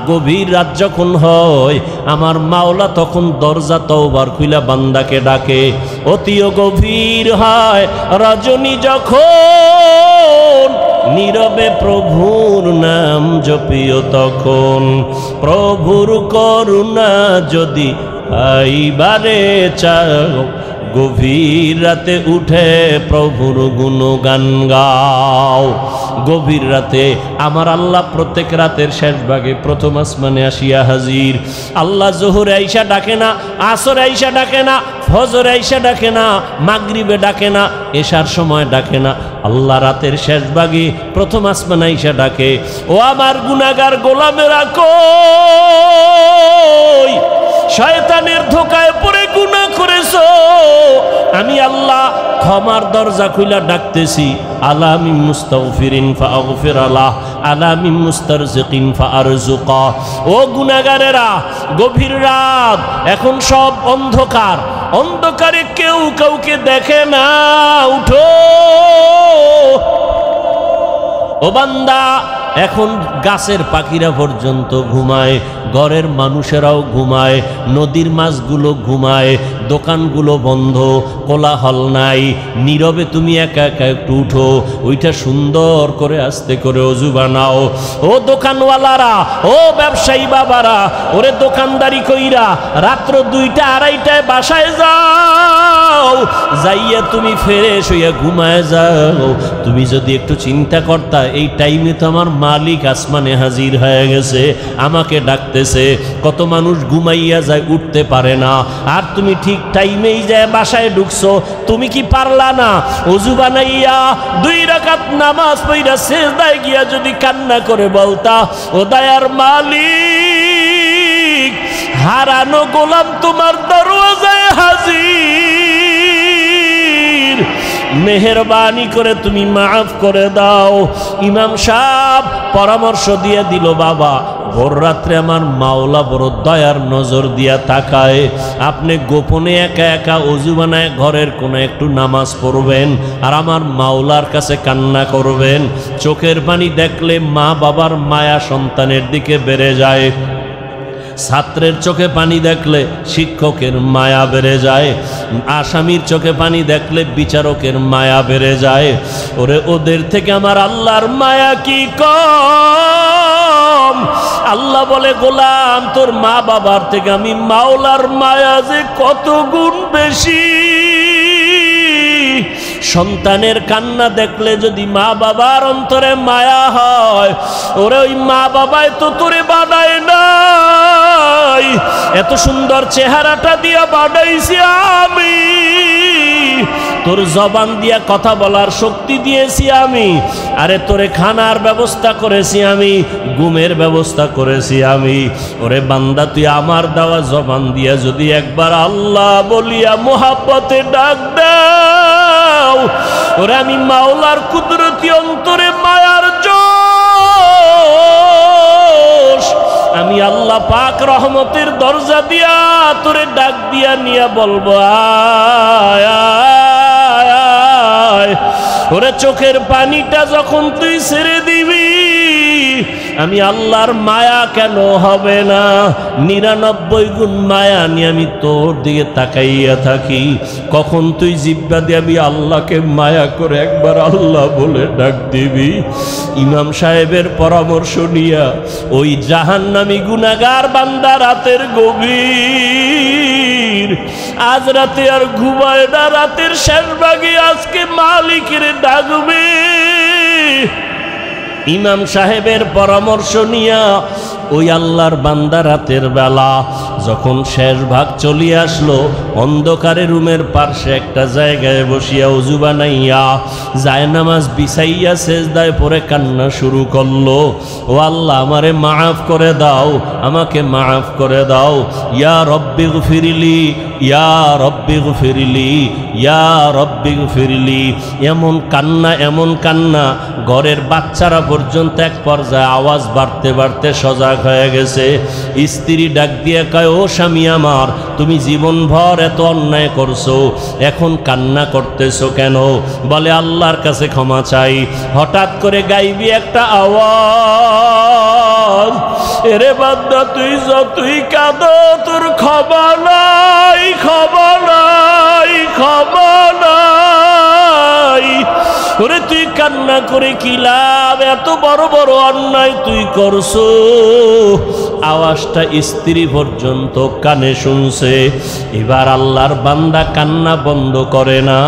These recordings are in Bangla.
গভীর রাত যখন হয় আমার মাওলা তখন দরজা তওবার খুইলা বান্দাকে ডাকে। অতিও গভীর হয় রজনী যখন নীরবে প্রভুর নাম জপিও তখন। প্রভুর করুণা যদি আইবারে চাও গভীর রাতে উঠে প্রভুর গুণগান গাও। গভীর রাতে আমার আল্লাহ প্রত্যেক রাতের শেষ ভাগে প্রথম আসমানে আসিয়া হাজির। আল্লাহ জোহরে আইসা ডাকে না, আসরে আইসা ডাকে না, ফজরে আইসা ডাকে না, মাগরিবে ডাকে না, এশার সময় ডাকে না। আল্লাহ রাতের শেষ ভাগে প্রথম আসমানে আইসা ডাকে, ও আমার গুনাহগার গোলামেরা কই? শয়তানের ধোকায় পড়ে গুনাহ করেছো, আমি আল্লাহ ক্ষমার দরজা খুইলা ডাকতেছি। আলামি মুস্তাগফিরিন ফাগফির আলাহ, আলামি মুস্তারজিকিন ফারজুকা। ও গুনাহগারেরা, গভীর রাত, এখন সব অন্ধকার, অন্ধকারে কেউ কাউকে দেখে না, উঠো ও বান্দা। এখন গাছের পাখিরা পর্যন্ত ঘুমায়, ঘরের মানুষেরাও ঘুমায়, নদীর মাছগুলো ঘুমায়, দোকানগুলো বন্ধ, কোলাহল নাই, নীরবে তুমি একা একা একটু উঠো, ওইটা সুন্দর করে আস্তে করে অজু বানাও। ও দোকানওয়ালারা, ও ব্যবসায়ী বাবারা, ওরে দোকানদারি কইরা রাত্র 2টা 2:30টায় বাসায় যাও, যাইয়া তুমি ফ্রেশ হইয়া ঘুমায় যাও। তুমি যদি একটু চিন্তা করতা এই টাইমে তো আমার মালিক আসমানে হাজির হয়ে গেছে, আমাকে ডাকতেছে। কত মানুষ ঘুমাইয়া যায়, উঠতে পারে না, আর তুমি ঠিক টাইমেই যায় বাসায় ঢুকছো। তুমি কি পারলা না ওযু বানাইয়া 2 রাকাত নামাজ পড়া সিজদায় গিয়া যদি কান্না করে বলতা, ও দয়ার মালিক, হারানো গোলাম তোমার দরওয়াজায় হাজির, মেহেরবানি করে তুমি মাফ করে দাও। ইমাম সাহেব পরামর্শ দিয়ে দিল, বাবা ভোর রাত্রে আমার মাওলা বড় দয়ার নজর দিয়া তাকায়, আপনি গোপনে একা একা অজু বানায় ঘরের কোনো একটু নামাজ পড়বেন আর আমার মাওলার কাছে কান্না করবেন। চোখের পানি দেখলে মা বাবার মায়া সন্তানের দিকে বেড়ে যায়, ছাত্রের চোখে পানি দেখলে শিক্ষকের মায়া বেড়ে যায়, আসামির চোখে পানি দেখলে বিচারকের মায়া বেড়ে যায়। ওরে ওদের থেকে আমার আল্লাহর মায়া কি কম? আল্লাহ বলে, গোলাম তোর মা বাবার থেকে আমি মাওলার মায়া যে কত গুণ বেশি। সন্তানের কান্না দেখলে যদি মা বাবার অন্তরে মায়া হয়, ওরে ওই মা বাবাই তো তোরে বানায় নাই, এত সুন্দর চেহারাটা দিয়া বানাইছি আমি, তোর জবান দিয়া কথা বলার শক্তি দিয়েছি আমি, আরে তোরে খানার ব্যবস্থা করেছি আমি, ঘুমের ব্যবস্থা করেছি আমি। ওরে বান্দা, তুই আমার দেওয়া জবান দিয়া যদি একবার আল্লাহ বলিয়া মোহাব্বতে ডাক দাও, ওরে আমি মাওলার কুদরতি অন্তরে মায়ার জোশ, আমি আল্লাহ পাক রহমতের দরজা দিয়া তোরে ডাক দিয়া নিয়া বলবো, আয় আয় আয়। ওরে চোখের পানিটা যখন তুই ছেড়ে দিবি, আমি আল্লাহর মায়া কেন হবে না? 99 গুণ মায়া নিয়ে আমি তোর দিকে তাকাইয়া থাকি। কখন তুই জিব্বা দিয়ে আমি আল্লাহকে মায়া করে একবার আল্লাহ বলে ডাক দিবি? ইমাম সাহেবের পরামর্শ নিয়া ওই জাহান্নামী গুনাহগার বান্দা রাতের গভীর, আজ রাতে আর ঘুমায় না, রাতের শেষ ভাগে আজকে মালিকের ডাকবে। ইমাম সাহেবের পরামর্শ নিয়া ওই আল্লাহর বান্দা রাতের বেলা যখন শেষ ভাগ চলিয়ে আসলো, অন্ধকারে রুমের পার্শ্বে একটা জায়গায় বসিয়া ওযু বানাইয়া জায়নামাজ বিছাইয়া সেজদায় পড়ে কান্না শুরু করলো, ও আল্লাহ আমারে মাফ করে দাও, আমাকে মাফ করে দাও, ইয়া রব্বি গফিরলি, ইয়া রব্বি গফিরলি, ইয়া রব্বি গফিরলি। এমন কান্না, এমন কান্না, ঘরের বাচ্চারা পর্যন্ত এক পর্যায়ে আওয়াজ বাড়তে বাড়তে সজাগ হয়ে গেছে। স্ত্রী ডাক দিয়ে কয়, ও স্বামী আমার, তুমি জীবনভর এত অন্যায় করছো, এখন কান্না করতেছো কেন? বলে আল্লাহর কাছে ক্ষমা চাই। হঠাৎ করে গাইবি একটা আওয়াজ, এরে বান্দা তুই যতই কাঁদো তোর ক্ষমা নাই, ক্ষমা নাই, ক্ষমা নাই। ওরে তুই কান্না করে কি লাভ? এত বড় বড় অন্যায় তুই করছো। আওয়াজটা স্ত্রী পর্যন্ত কানে শুনছে। এবার আল্লাহর বান্দা কান্না বন্ধ করে না,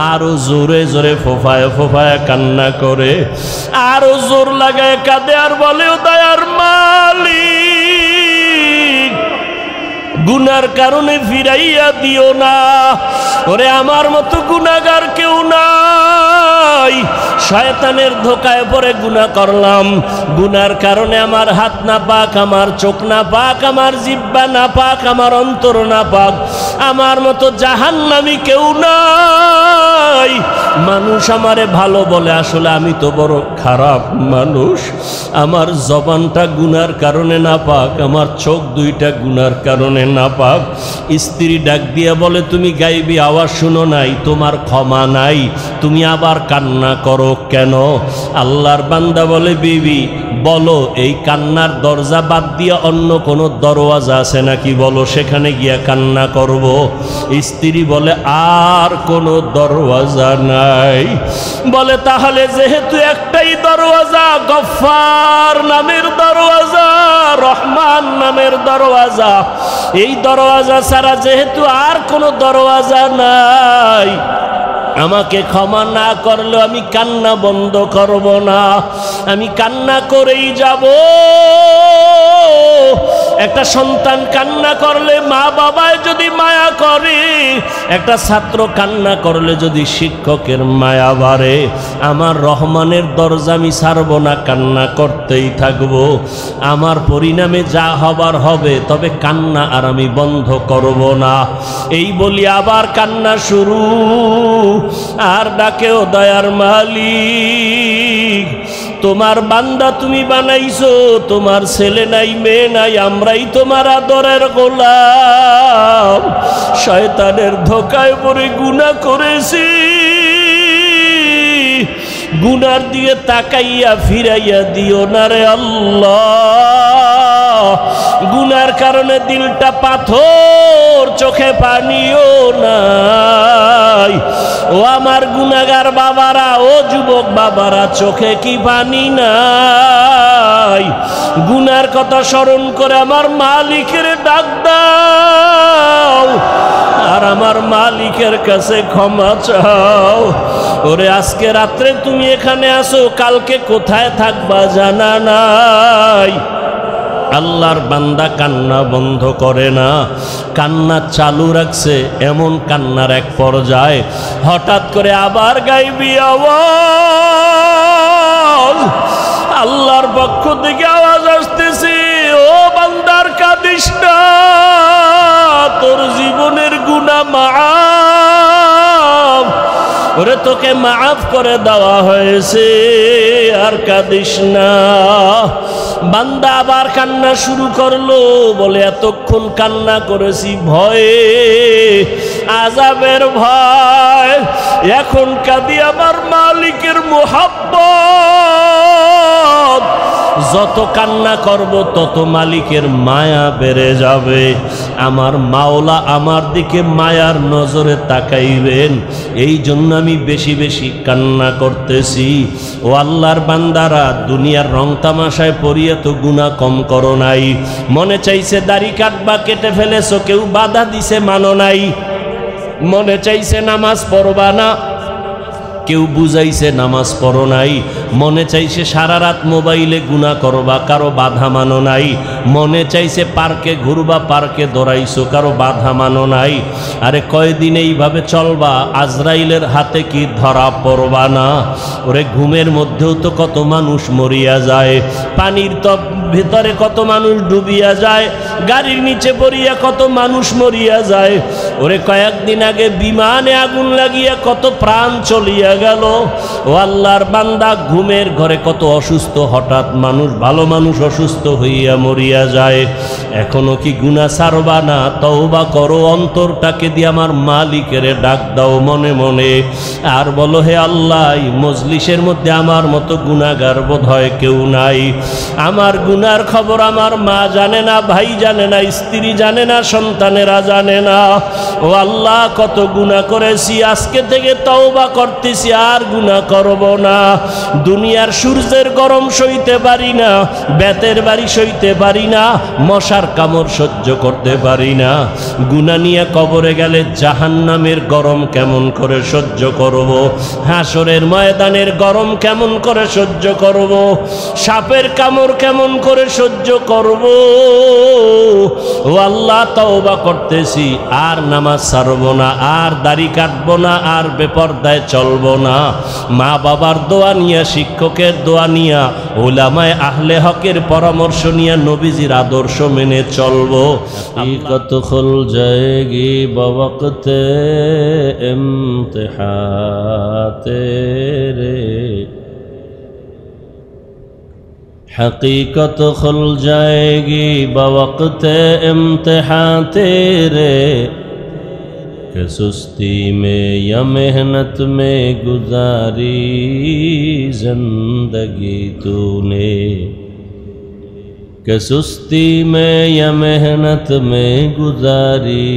আরো জোরে জোরে ফোফায় ফোফায় কান্না করে, আরো জোর লাগায় কাঁদে আর বলে, ও দয়ার মালিক, গুনার কারণে ফিরাইয়া দিও না। ওরে আমার মতো গুনাহগার কেউ নাই, শয়তানের ধোকায় পড়ে গুনাহ করলাম। গুনার কারণে আমার হাত না পাক, আমার চোখ না পাক, আমার জিহ্বা না পাক, আমার অন্তর না পাক। আমার মতো জাহান্নামী কেউ নাই। মানুষ আমারে ভালো বলে, আসলে আমি তো বড় খারাপ মানুষ। আমার জবানটা গুনার কারণে না পাক, আমার চোখ দুইটা গুনার কারণে না পাক। স্ত্রী ডাক দিয়া বলে, তুমি গাইবি আওয়াজ শুনো নাই? তোমার ক্ষমা নাই, তুমি আবার কান্না করো কেন? আল্লাহর বান্দা বলে, বিবি বলো, এই কান্নার দরজা বাদ দিয়া অন্য কোনো দরওয়াজা আছে নাকি? বলো, সেখানে গিয়া কান্না করব। স্ত্রী বলে, আর কোনো দরওয়াজা নাই। বলে, তাহলে যেহেতু একটাই দরওয়াজা, গফফার নামের দরওয়াজা, রহমান নামের দরওয়াজা, এই দরওয়াজা ছাড়া যেহেতু আর কোনো দরওয়াজা নাই, আমাকে ক্ষমা না করলেও আমি কান্না বন্ধ করব না, আমি কান্না করেই যাব। একটা সন্তান কান্না করলে মা বাবায় যদি মায়া করে, একটা ছাত্র কান্না করলে যদি শিক্ষকের মায়া বাড়ে, আমার রহমানের দরজা আমি ছাড়ব না, কান্না করতেই থাকব। আমার পরিণামে যা হবার হবে, তবে কান্না আর আমি বন্ধ করব না। এই বলি আবার কান্না শুরু, আর ডাকেও, দয়ার মালিক, তোমার বান্দা তুমি বানাইছো, তোমার ছেলে নাই মেয়ে নাই, আমরাই তোমার আদরের গোলাম। শয়তানের ধোকায় পড়ে গুনাহ করেছি, গুনার দিয়ে তাকাইয়া ফিরাইয়া দিও না রে আল্লাহ। গুনার কারণে দিলটা পাথর, চোখে পানিও নাই। ও আমার গুনাহগার বাবারা, ও যুবক বাবারা, চোখে কি পানি নাই? গুনার কথা স্মরণ করে আমার মালিকের ডাক দাও, আর আমার মালিকের কাছে ক্ষমা চাও। ওরে আজকে রাত্রে তুমি এখানে আসো, কালকে কোথায় থাকবা জানা নাই। আল্লাহর বান্দা কান্না বন্ধ করে না, কান্না চালু রাখছে। এমন কান্নার এক পর্যায়ে হঠাৎ করে আবার গাইবি আওয়াজ, আল্লাহর পক্ষ থেকে আওয়াজ আসতেছে, ও বান্দার কাঁদিস না, তোর জীবনের গুনাহ মাফ, ওরে তোকে মাফ করে দেওয়া হয়েছে, আর কাঁদিস না। বান্দা আবার কান্না শুরু করলো, বলে, এতক্ষণ কান্না করেছি ভয়ে, আযাবের ভয়, এখন কাঁদি আমার মালিকের মুহাব্বত। যত কান্না করব তত মালিকের মায়া বেড়ে যাবে। আমার মাওলা আমার দিকে মায়ার নজরে তাকাইবেন, এই জন্য আমি বেশি বেশি কান্না করতেছি। ও আল্লাহর বান্দারা, দুনিয়ার রং তামাশায় পড়িয়ে তো গুনাহ কম করো নাই। মনে চাইছে দাড়ি কাটবা, কেটে ফেলেছো, কেউ বাধা দিছে মানো নাই। মনে চাইছে নামাজ পড়বা না, কেউ বুঝাইছে নামাজ পড়ো নাই। মনে চাইছে সারা রাত মোবাইলে গুনাহ করবা, কারো বাধা মানো নাই। মনে চাইছে পার্কে ঘুরবা, পার্কে দৌড়াইছো, কারো বাধা মানো নাই। আরে কয়দিন এইভাবে চলবা, আজরাইলের হাতে কি ধরা পড়বা না? ওরে ঘুমের মধ্যেও তো কত মানুষ মরিয়া যায়, পানির তো ভিতরে কত মানুষ ডুবিয়া যায়, গাড়ির নিচে পড়িয়া কত মানুষ মরিয়া যায়। ওরে কয়েকদিন আগে বিমানে আগুন লাগিয়া কত প্রাণ চলিয়া গেল। ও আল্লাহর বান্দা, ঘুমের ঘরে কত অসুস্থ হঠাৎ মানুষ, ভালো মানুষ অসুস্থ হইয়া মরিয়া যায়। এখনো কি গুনাহ ছাড়বা না? তওবা করো, অন্তরটাকে দিয়ে আমার মালিকের ডাক দাও মনে মনে, আর বলো, হে আল্লাহ, মজলিসের মধ্যে আমার মতো গুনাহগার বোধ হয় কেউ নাই। আমার গুনার খবর আমার মা জানে না, ভাই জানে না, স্ত্রী জানে না, সন্তানেরা জানে না। ও আল্লাহ, কত গুনাহ করেছি, আজকে থেকে তওবা করতেছি, আর গুনাহ করব না। দুনিয়ার সূর্যের গরম সইতে পারি না, বেতের বাড়ি সইতে পারি না, মশার কামড় সহ্য করতে পারি না। গুনাহ নিয়ে কবরে গেলে জাহান্নামের গরম কেমন করে সহ্য করব? হাসরের ময়দানের গরম কেমন করে সহ্য করব? সাপের কামড় কেমন করে সহ্য করব? ও আল্লাহ, তওবা করতেছি, আর নামাজ ছাড়ব না, আর দাড়ি কাটবো না, আর বেপরদায় চলবো না। মা বাবার দোয়া নিয়া, শিক্ষকের দোয়া নিয়া, উলামায়ে আহলে হকের পরামর্শ নিয়া নবীজির আদর্শ মেনে চলবো। হাকিকত খুল যায়েগি বওয়াক্তে ইমতিহান তেরে, हकीकत खुल जाएगी बवक़्ते इम्तिहान तेरे, कि सुस्ती में या मेहनत में गुजारी जिंदगी तूने, कि सुस्ती में या मेहनत में गुजारी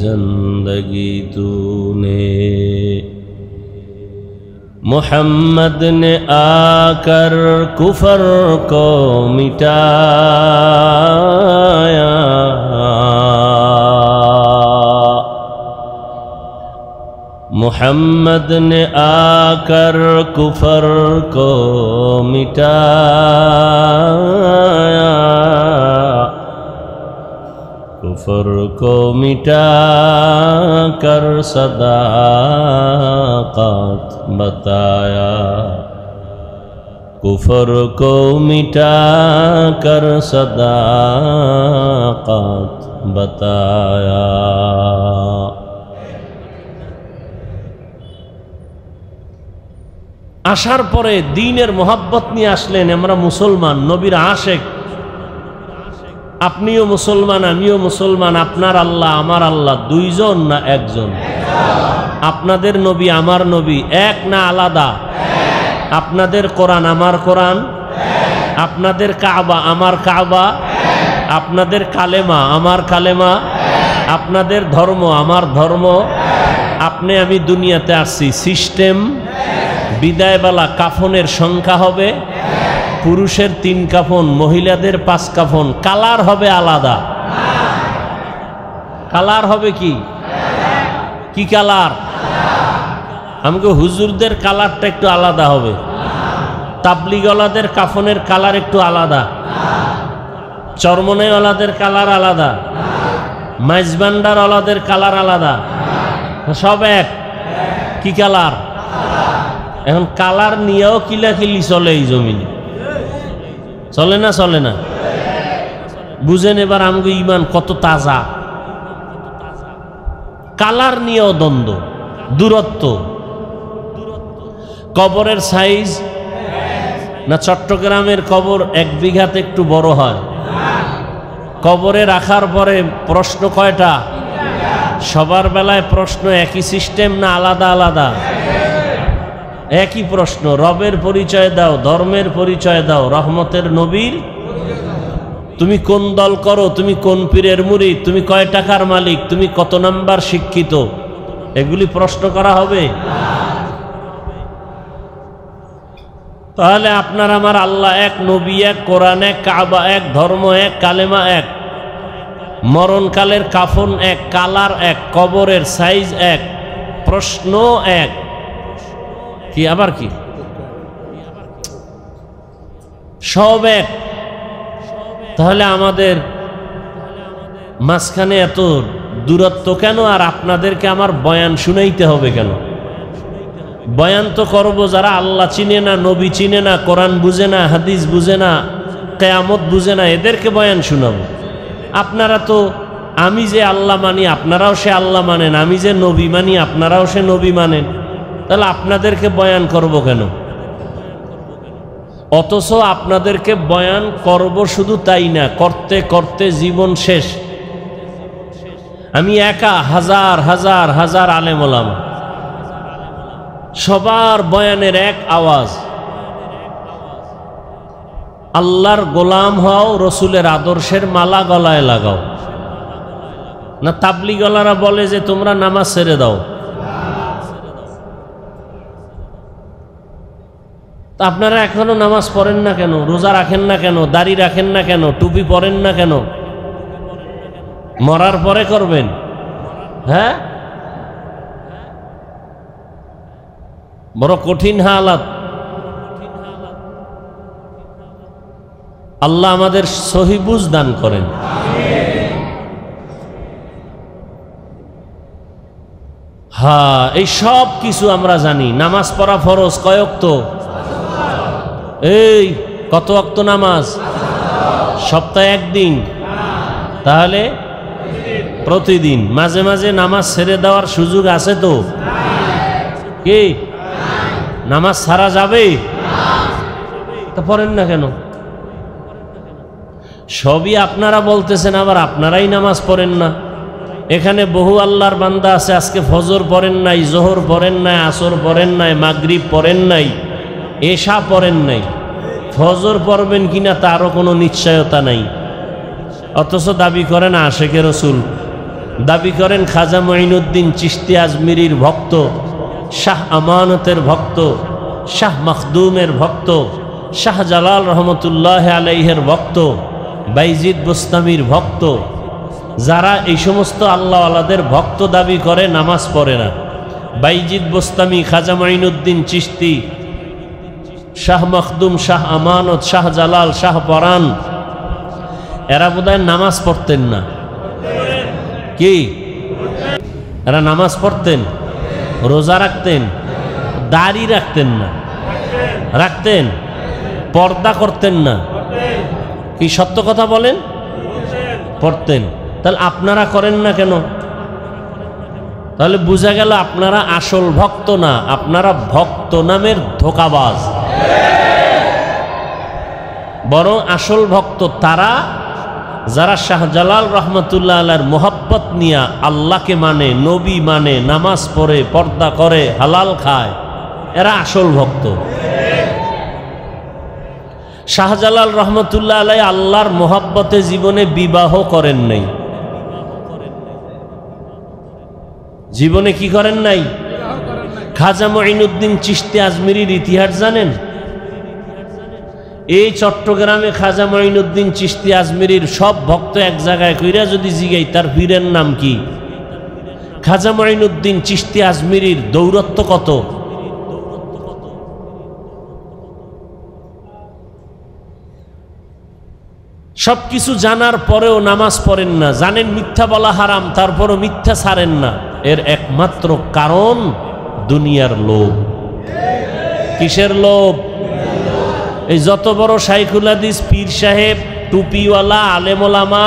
जिंदगी तूने। मोहम्मद ने आकर कुफर को मिटाया, मोहम्मद ने आकर कुफर को मिटाया, कुफर को मिटा कर सदाक़त बताया, कुफर को मिटा कर सदाक़त बताया। আসার পরে দ্বীনের মোহাব্বত নিয়ে আসলেন। আমরা মুসলমান, নবীর আশেক। আপনিও মুসলমান, আমিও মুসলমান। আপনার আল্লাহ আমার আল্লাহ দুইজন না একজন? আপনাদের নবী আমার নবী এক না আলাদা? আপনাদের কোরআন আমার কোরআন, আপনাদের কাবা আমার কাবা, আপনাদের কালেমা আমার কালেমা, আপনাদের ধর্ম আমার ধর্ম। আপনি আমি দুনিয়াতে আসছি, সিস্টেম বিদায়বেলা কাফনের সংখ্যা হবে, পুরুষের 3 কাফন, মহিলাদের 5 কাফন। কালার হবে আলাদা। কালার হবে কি কি কালার? আমাকে হুজুরদের কালারটা একটু আলাদা হবে, তাবলিগওয়ালাদের কাফনের কালার একটু আলাদা, চরমনাইওয়ালাদের কালার আলাদা, মাইজবান্ডারওয়ালাদের কালার আলাদা, সব এক। কি কালার? এখন কালার নিয়েও কিলাকিলি চলে এই জমিনে, চলে না? চলে না? বুঝেন এবার আমাকে ইমান কত তাজা। কালার নিয়েও দ্বন্দ্ব, দূরত্ব। কবরের সাইজ না চট্টগ্রামের কবর 1 বিঘাতে একটু বড় হয়? কবরে রাখার পরে প্রশ্ন কয়টা? সবার বেলায় প্রশ্ন একই সিস্টেম না আলাদা আলাদা? একই প্রশ্ন। রবের পরিচয় দাও, ধর্মের পরিচয় দাও, রহমতের নবীর। তুমি কোন দল করো, তুমি কোন পীরের মুরিদ, তুমি কয় টাকার মালিক, তুমি কত নাম্বার শিক্ষিত, এগুলি প্রশ্ন করা হবে? তাহলে আপনার আমার আল্লাহ এক, নবী এক, কোরআন এক, কাবা এক, ধর্ম এক, কালেমা এক, মরণকালের কাফন এক, কালার এক, কবরের সাইজ এক, প্রশ্ন এক। কি আবার কি? সব এক। তাহলে আমাদের মাঝখানে এত দূরত্ব কেন? আর আপনাদেরকে আমার বয়ান শুনাইতে হবে কেন? বয়ান তো করবো যারা আল্লাহ চিনে না, নবী চিনে না, কোরআন বুঝে না, হাদিস বুঝে না, কিয়ামত বুঝে না, এদেরকে বয়ান শুনাবো। আপনারা তো, আমি যে আল্লাহ মানি আপনারাও সে আল্লাহ মানেন, আমি যে নবী মানি আপনারাও সে নবী মানেন, তাহলে আপনাদেরকে বয়ান করব কেন? অথচ আপনাদেরকে বয়ান করব শুধু তাই না, করতে করতে জীবন শেষ। আমি একা হাজার হাজার হাজার আলেম ওলামা, সবার বয়ানের এক আওয়াজ, আল্লাহর গোলাম হও, রসুলের আদর্শের মালা গলায় লাগাও। না তাবলিগলারা বলে যে তোমরা নামাজ ছেড়ে দাও। তা আপনারা এখনো নামাজ পড়েন না কেন? রোজা রাখেন না কেন? দাড়ি রাখেন না কেন? টুপি পরেন না কেন? মরার পরে করবেন? হ্যাঁ, বড় কঠিন হালাত। আল্লাহ আমাদের সহি বুঝ দান করেন। হ্যাঁ, এই সব কিছু আমরা জানি। নামাজ পড়া ফরজ কয় ওয়াক্ত? এই কত ওয়াক্ত নামাজ? সপ্তাহে একদিন, তাহলে প্রতিদিন। মাঝে মাঝে নামাজ ছেড়ে দেওয়ার সুযোগ আছে তো? কি নামাজ ছাড়া যাবে? তা পড়েন না কেন? সবই আপনারা বলতেছেন, আবার আপনারাই নামাজ পড়েন না। এখানে বহু আল্লাহর বান্দা আছে, আজকে ফজর পড়েন নাই, জোহর পড়েন নাই, আসর পড়েন নাই, মাগরিব পড়েন নাই, এশা পড়েন নাই। ফজর পড়বেন কিনা তারও কোনো নিশ্চয়তা নাই, অথচ দাবি করেন আশেকে রসুল, দাবি করেন খাজা মঈনুদ্দিন চিশতি আজমিরির ভক্ত, শাহ আমানতের ভক্ত, শাহ মখদুমের ভক্ত, শাহ জালাল রহমতুল্লাহ আলাইহের ভক্ত, বাইজিদ বুস্তামির ভক্ত। যারা এই সমস্ত আল্লাহওয়ালাদের ভক্ত দাবি করে, নামাজ পড়ে না। বাইজিদ বুস্তামি, খাজা মঈনুদ্দিন চিশতি, শাহ মখদুম, শাহ আমানত, শাহ জালাল, শাহ পরান, এরা বোধহয় নামাজ পড়তেন না। কি এরা নামাজ পড়তেন, রোজা রাখতেন, দাড়ি রাখতেন না? রাখতেন। পর্দা করতেন না? কি সত্য কথা বলেন? পড়তেন। তাহলে আপনারা করেন না কেন? তাহলে বোঝা গেল আপনারা আসল ভক্ত না, আপনারা ভক্ত নামের ধোঁকাবাজ। বরং আসল ভক্ত তারা যারা শাহজালাল রহমতুল্লাহ আলাইহির মোহাব্বত নিয়া আল্লাহকে মানে, নবী মানে, নামাজ পড়ে, পর্দা করে, হালাল খায়, এরা আসল ভক্ত। শাহজালাল রহমতুল্লাহ আলাইহি আল্লাহর মোহাব্বতে জীবনে বিবাহ করেন নাই। জীবনে কি করেন নাই? খাজা মঈনুদ্দিন চিশতি আজমিরির ইতিহাস জানেন? এই চট্টগ্রামে খাজা মঈনুদ্দিন চিশতি আজমিরির সব ভক্ত এক জায়গায় কইরা যদি জিগাই তার পীরের নাম কি, খাজা মঈনুদ্দিন চিশতি আজমিরির দৌরত্ব কত? সবকিছু জানার পরেও নামাজ পড়েন না, জানেন মিথ্যা বলা হারাম, তারপরও মিথ্যা ছাড়েন না। এর একমাত্র কারণ দুনিয়ার লোভ। কিসের লোভ? এই যত বড় শাইখুল হাদিস, পীর সাহেব, টুপিওয়ালা, আলেমোলামা,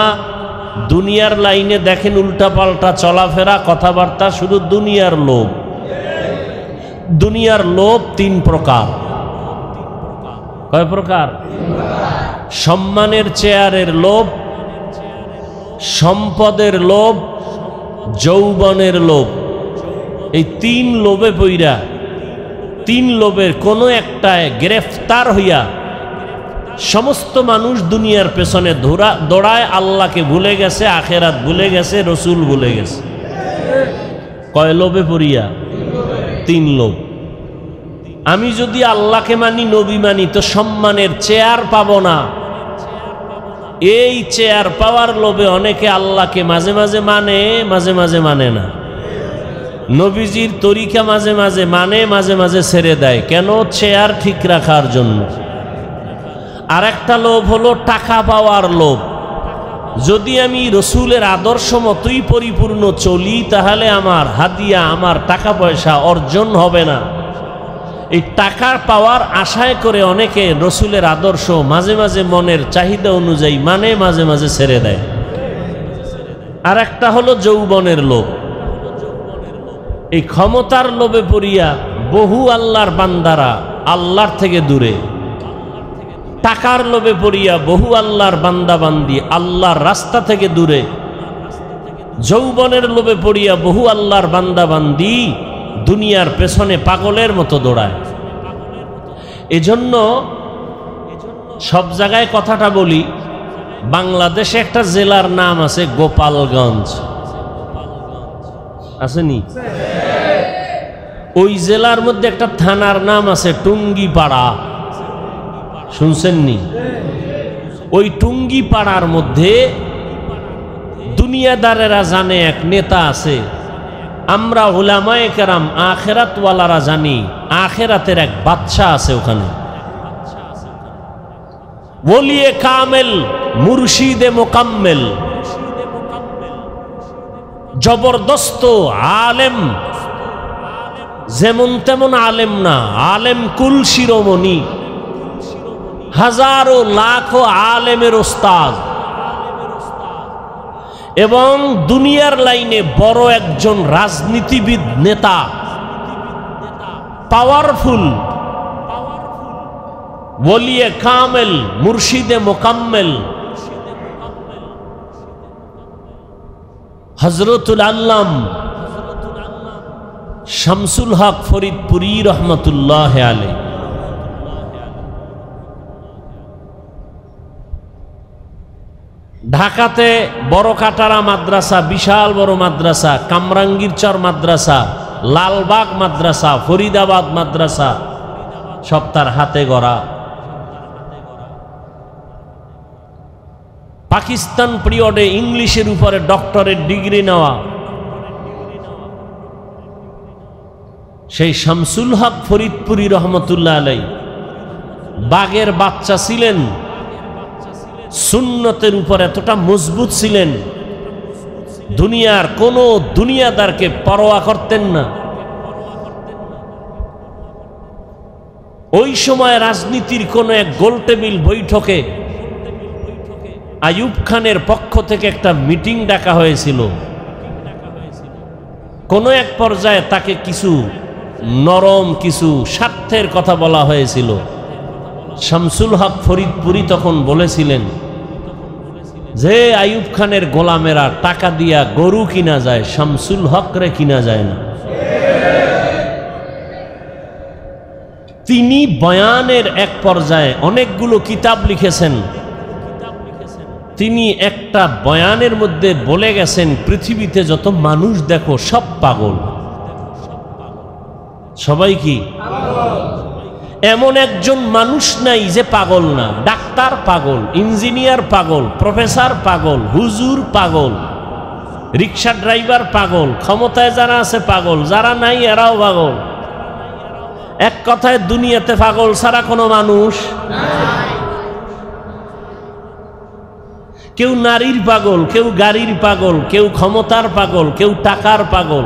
দুনিয়ার লাইনে দেখেন উল্টাপাল্টা চলাফেরা, কথাবার্তা, শুধু দুনিয়ার লোভ। দুনিয়ার লোভ তিন প্রকার। কয় প্রকার? সম্মানের চেয়ারের লোভ, সম্পদের লোভ, যৌবনের লোভ। এই তিন লোভে পইরা, তিন লোভের কোনো একটায় গ্রেফতার হইয়া সমস্ত মানুষ দুনিয়ার পেছনে দৌড়ায়, আল্লাহকে ভুলে গেছে, আখেরাত ভুলে গেছে, রসুল ভুলে গেছে। কয় লোভে পড়িয়া? তিন লোভ। আমি যদি আল্লাহকে মানি, নবী মানি, তো সম্মানের চেয়ার পাবো না। এই চেয়ার পাওয়ার লোভে অনেকে আল্লাহকে মাঝে মাঝে মানে, মাঝে মাঝে মানে না। নবীজির তরিকা মাঝে মাঝে মানে, মাঝে মাঝে ছেড়ে দেয়। কেন? চেয়ার ঠিক রাখার জন্য। আর একটা লোভ হলো টাকা পাওয়ার লোভ। যদি আমি রসুলের আদর্শ মতোই পরিপূর্ণ চলি, তাহলে আমার হাদিয়া, আমার টাকা পয়সা অর্জন হবে না। এই টাকা পাওয়ার আশায় করে অনেকে রসুলের আদর্শ মাঝে মাঝে মনের চাহিদা অনুযায়ী মানে, মাঝে মাঝে ছেড়ে দেয়। আর একটা হলো যৌবনের লোভ। এই ক্ষমতার লোভে পড়িয়া বহু আল্লাহর বান্দারা আল্লাহর থেকে দূরে, টাকার লোভে পড়িয়া বহু আল্লাহর বান্দা বান্দি আল্লাহর রাস্তা থেকে দূরে, যৌবনের লোভে পড়িয়া বহু আল্লাহর বান্দা বান্দি দুনিয়ার পেছনে পাগলের মতো দৌড়ায়। এজন্য সব জায়গায় কথাটা বলি, বাংলাদেশে একটা জেলার নাম আছে গোপালগঞ্জ, আসেনি? ওই জেলার মধ্যে একটা থানার নাম আছে টুঙ্গিপাড়া, শুনছেননি? ওই টুঙ্গিপাড়ার মধ্যে দুনিয়াদারেরা জানে এক নেতা আছে, আমরা উলামায়ে কেরাম আখেরাতওয়ালারা জানি আখেরাতের এক বাদশা আছে ওখানে, ওলিয়ে কামেল মুর্শিদে মোকাম্মেল, জবরদস্ত আলেম, যেমন তেমন আলেম না, আলেম কুল শিরোমণি, হাজারো লাখো আলেমের ওস্তাদ, এবং দুনিয়ার লাইনে বড় একজন রাজনীতিবিদ নেতা, পাওয়ারফুল, ওলিয়ে কামেল মুর্শিদে মোকাম্মেল হযরতুল আল্লাম শামসুল হক ফরিদপুরি রহমতুল্লাহ আলাইহি। ঢাকাতে বড় কাটারা মাদ্রাসা, বিশাল বড় মাদ্রাসা, কামরাঙ্গীরচর মাদ্রাসা, লালবাগ মাদ্রাসা, ফরিদাবাদ মাদ্রাসা, সব তার হাতে গড়া। পাকিস্তান পিরিয়ডে ইংলিশের উপরে ডক্টরেট ডিগ্রি নেওয়া সেই শামসুল হক ফরিদপুরি রহমতুল্লাহ আলাইহি বাগের বাচ্চা ছিলেন, সুন্নতের উপর এতটা মজবুত ছিলেন, দুনিয়ার কোনো দুনিয়াদারকে পরোয়া করতেন না। ওই সময় রাজনীতির কোন এক গোলটেবিল বৈঠকে আইয়ুব খানের পক্ষ থেকে একটা মিটিং ডাকা হয়েছিল। কোন এক পর্যায়ে তাকে কিছু নরম কিছু স্বার্থের কথা বলা হয়েছিল। শামসুল হক ফরিদপুরি তখন বলেছিলেন যে আইয়ুব খানের গোলামেরা টাকা দিয়া গরু কিনা যায়, শামসুল হক রে কিনা যায় না। তিনি বয়ানের এক পর্যায়ে অনেকগুলো কিতাব লিখেছেন। তিনি একটা বয়ানের মধ্যে বলে গেছেন, পৃথিবীতে যত মানুষ দেখো সব পাগল। সবাই কি? এমন একজন মানুষ নাই যে পাগল না। ডাক্তার পাগল, ইঞ্জিনিয়ার পাগল, প্রফেসর পাগল, হুজুর পাগল, রিক্সা ড্রাইভার পাগল, ক্ষমতায় যারা আছে পাগল, যারা নাই এরাও পাগল। এক কথায় দুনিয়াতে পাগল ছাড়া কোনো মানুষ নাই। কেউ নারীর পাগল, কেউ গাড়ির পাগল, কেউ ক্ষমতার পাগল, কেউ টাকার পাগল।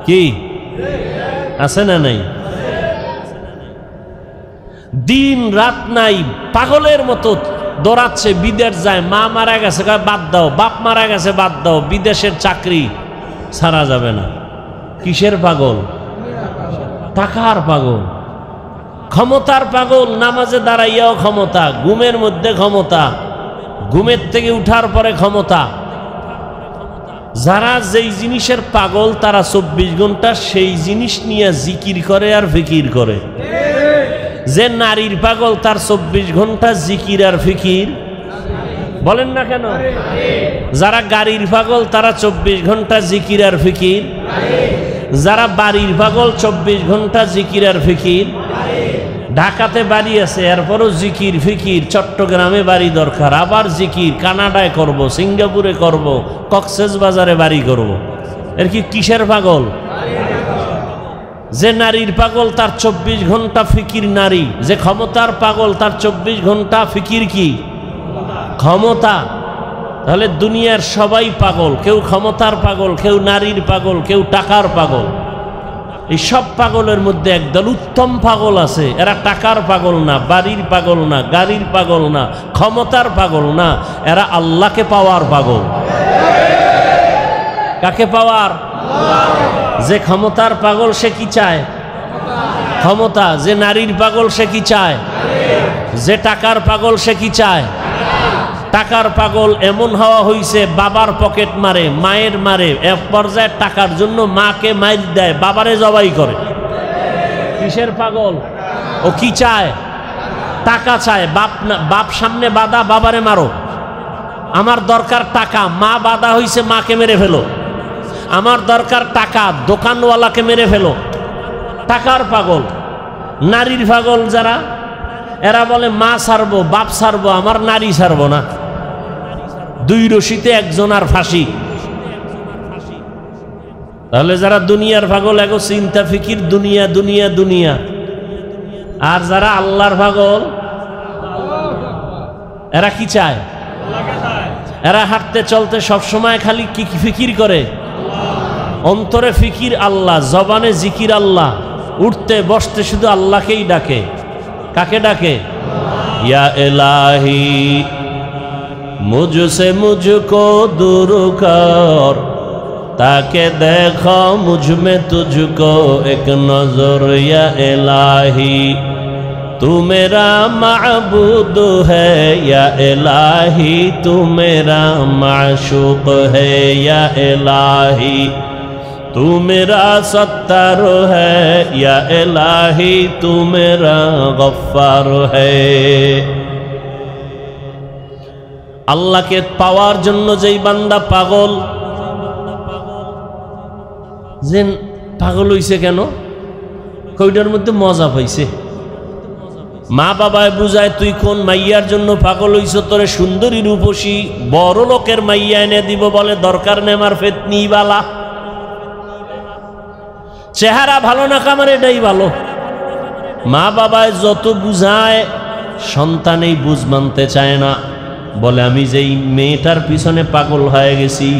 কি আছে না নাই? দিন রাত নাই, পাগলের মতো দৌড়াচ্ছে, বিদেশ যায়। মা মারা গেছে বাদ দাও, বাপ মারা গেছে বাদ দাও, বিদেশের চাকরি ছাড়া যাবে না। কিসের পাগল? টাকার পাগল, ক্ষমতার পাগল। নামাজে দাঁড়াইয়াও ক্ষমতা, ঘুমের মধ্যে ক্ষমতা, ঘুমের থেকে উঠার পরে ক্ষমতা। যারা যেই জিনিসের পাগল তারা 24 ঘন্টা সেই জিনিস নিয়ে জিকির করে আর ফিকির করে। যে নারীর পাগল তার 24 ঘন্টা জিকির আর ফিকির, বলেন না কেন? যারা গাড়ির পাগল তারা 24 ঘন্টা জিকির আর ফিকির। যারা বাড়ির পাগল 24 ঘন্টা জিকির আর ফিকির। ঢাকাতে বাড়ি আছে এরপরও জিকির ফিকির, চট্টগ্রামে বাড়ি দরকার, আবার জিকির, কানাডায় করব, সিঙ্গাপুরে করব, কক্সবাজারে বাড়ি করব। এর কি কিসের পাগল? যে নারীর পাগল তার 24 ঘন্টা ফিকির নারী। যে ক্ষমতার পাগল তার 24 ঘন্টা ফিকির কি? ক্ষমতা। তাহলে দুনিয়ার সবাই পাগল, কেউ ক্ষমতার পাগল, কেউ নারীর পাগল, কেউ টাকার পাগল। এই সব পাগলের মধ্যে একদল উত্তম পাগল আছে। এরা টাকার পাগল না, বাড়ির পাগল না, গাড়ির পাগল না, ক্ষমতার পাগল না, এরা আল্লাহকে পাওয়ার পাগল। কাকে পাওয়ার? যে ক্ষমতার পাগল সে কি চায়? ক্ষমতা। যে নারীর পাগল সে কি চায়? যে টাকার পাগল সে কি চায়? টাকার পাগল এমন হওয়া হইছে, বাবার পকেট মারে, মায়ের মারে, এক পর্যায়ে টাকার জন্য মাকে মাইর দেয়, বাবারে জবাই করে। কিসের পাগল? ও কি চায়? টাকা চায়। বাপ সামনে বাধা, বাবারে মারো। আমার দরকার টাকা, মা বাধা হইছে, মাকে মেরে ফেলো। আমার দরকার টাকা, দোকানওয়ালাকে মেরে ফেলো। টাকার পাগল। নারীর পাগল যারা, এরা বলে মা ছাড়বো, বাপ ছাড়বো, আমার নারী ছাড়বো না। দুই রশিতে একজন আর ফাঁসি। তাহলে যারা দুনিয়ার পাগল, এগো চিন্তা ফিকির দুনিয়া দুনিয়া দুনিয়া। আর যারা আল্লাহর পাগল, এরা কি চায়? এরা হাঁটতে চলতে সবসময় খালি কি ফিকির করে? অন্তরে ফিকির আল্লাহ, জবানে জিকির আল্লাহ, উঠতে বসতে শুধু আল্লাহকেই ডাকে। কাকে ডাকে? ইয়া ইলাহি মুঝসে মুঝকো दूर कर, ताके देखो मुझ में तुझको एक नजर। या इलाही तू मेरा माबूद है, या इलाही तू मेरा माशूक है। या इलाही तू मेरा सत्तार है, या इलाही तू मेरा गफ्फार है। আল্লাহকে পাওয়ার জন্য যেই বান্দা পাগল, যে পাগল হইছে কেন? কইটার মধ্যে মজা পাইছে। মা বাবায় বুঝায়, তুই কোন মাইয়ার জন্য পাগল হইছ? তোরে সুন্দরী রূপসী বড় লোকের মাইয়া এনে দিব, বলে দরকার নেই আমার ফেতনি বালা। চেহারা ভালো না কামার, এটাই ভালো। মা বাবায় যত বুঝায়, সন্তান এই বুঝ মানতে চায় না। বলে আমি যেই মেয়েটার পিছনে পাগল হয়ে গেছি,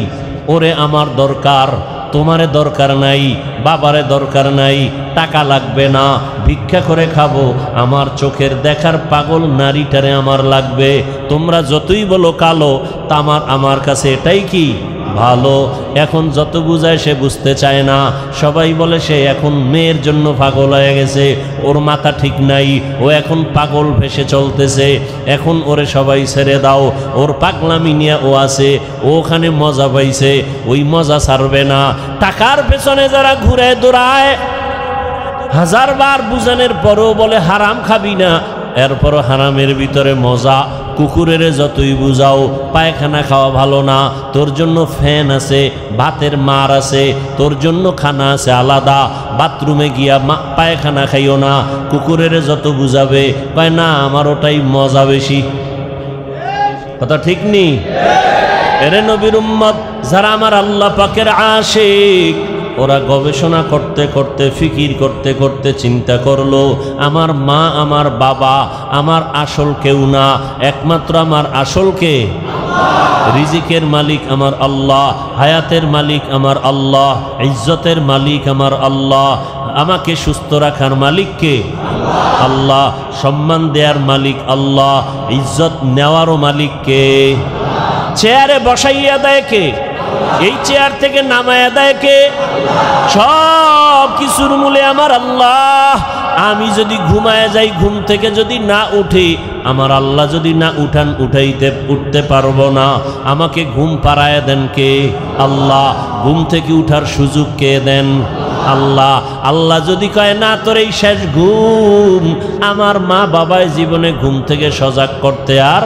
ওরে আমার দরকার, তোমারে দরকার নাই, বাবারে দরকার নাই, টাকা লাগবে না, ভিক্ষা করে খাবো, আমার চোখের দেখার পাগল নারীটারে আমার লাগবে। তোমরা যতই বলো কালো, তা আমার কাছে এটাই কি ভালো। এখন যত বুঝায় সে বুঝতে চায় না। সবাই বলে সে এখন মেয়ের জন্য পাগল হয়ে গেছে, ওর মাথা ঠিক নাই, ও এখন পাগল ভেসে চলতেছে, এখন ওরে সবাই ছেড়ে দাও, ওর পাগলামি নিয়ে ও আছে, ও ওখানে মজা পাইছে, ওই মজা ছাড়বে না। টাকার পেছনে যারা ঘুরে দৌড়ায়, হাজারবার বুঝানোর পরও বলে হারাম খাবি না, এরপরও হারামের ভিতরে মজা। কুকুরের যতই বুঝাও পায়খানা খাওয়া ভালো না, তোর জন্য ফ্যান আছে, ভাতের মার আছে, তোর জন্য খানা আছে আলাদা, বাথরুমে গিয়া পায়খানা খাইও না। কুকুরের যত বুঝাবে কয় না আমার ওটাই মজা বেশি। কথা ঠিক নি? এরে নবীর উম্মত যারা আমার আল্লাহ পাকের আশিক, ওরা গবেষণা করতে করতে, ফিকির করতে করতে চিন্তা করলো, আমার মা আমার বাবা আমার আসল কেউ না, একমাত্র আমার আসল কে? রিজিকের মালিক আমার আল্লাহ, হায়াতের মালিক আমার আল্লাহ, ইজ্জতের মালিক আমার আল্লাহ, আমাকে সুস্থ রাখার মালিক কে? আল্লাহ, সম্মান দেওয়ার মালিক আল্লাহ, ইজ্জত নেওয়ারও মালিক কে? চেয়ারে বসাইয়া দেয় কে? এই চেয়ার থেকে নামায়া দেয় কে? সব কিছুর মূলে আমার আল্লাহ। আমি যদি ঘুমায় যাই, ঘুম থেকে যদি না উঠি, আমার আল্লাহ যদি না উঠতে পারবো না, আমাকে ঘুম পাড়ায় দেন কে? আল্লাহ। ঘুম থেকে উঠার সুযোগ কে দেন? আল্লাহ। আল্লাহ যদি কয় না তোর এই শেষ ঘুম, আমার মা বাবায় জীবনে ঘুম থেকে সজাগ করতে আর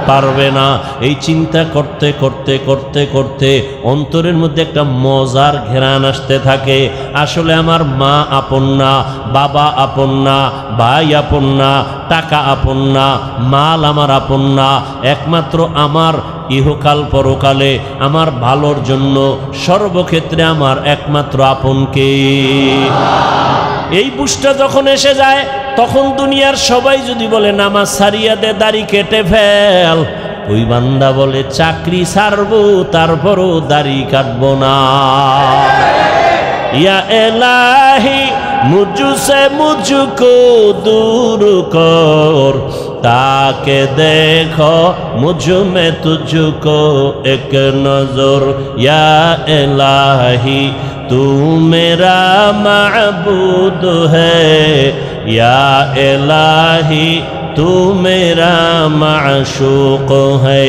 পারবে না। এই চিন্তা করতে করতে করতে করতে অন্তরের মধ্যে একটা মজার ঘেরান আসতে থাকে। আসলে আমার মা আপন না, বাবা আপন না, ভাই আপন না, টাকা আপন না, মাল আমার আপন না, একমাত্র আমার ইহকাল পরকালে আমার ভালোর জন্য সর্বক্ষেত্রে আমার একমাত্র আপনকে। এই বুঝটা যখন এসে যায়, তখন দুনিয়ার সবাই যদি বলে নামাজ ছাড়িয়া দে, দাড়ি কেটে ফেল, ওই বান্দা বলে চাকরি ছাড়বো তারপরও দাড়ি কাটবো না। ইয়া ইলাহি মুঝসে মুঝকো दूर कर, ताके देखो मुझ में तुझको एक नजर या इलाही तू मेरा माबूद है या इलाही तू मेरा माशूक है।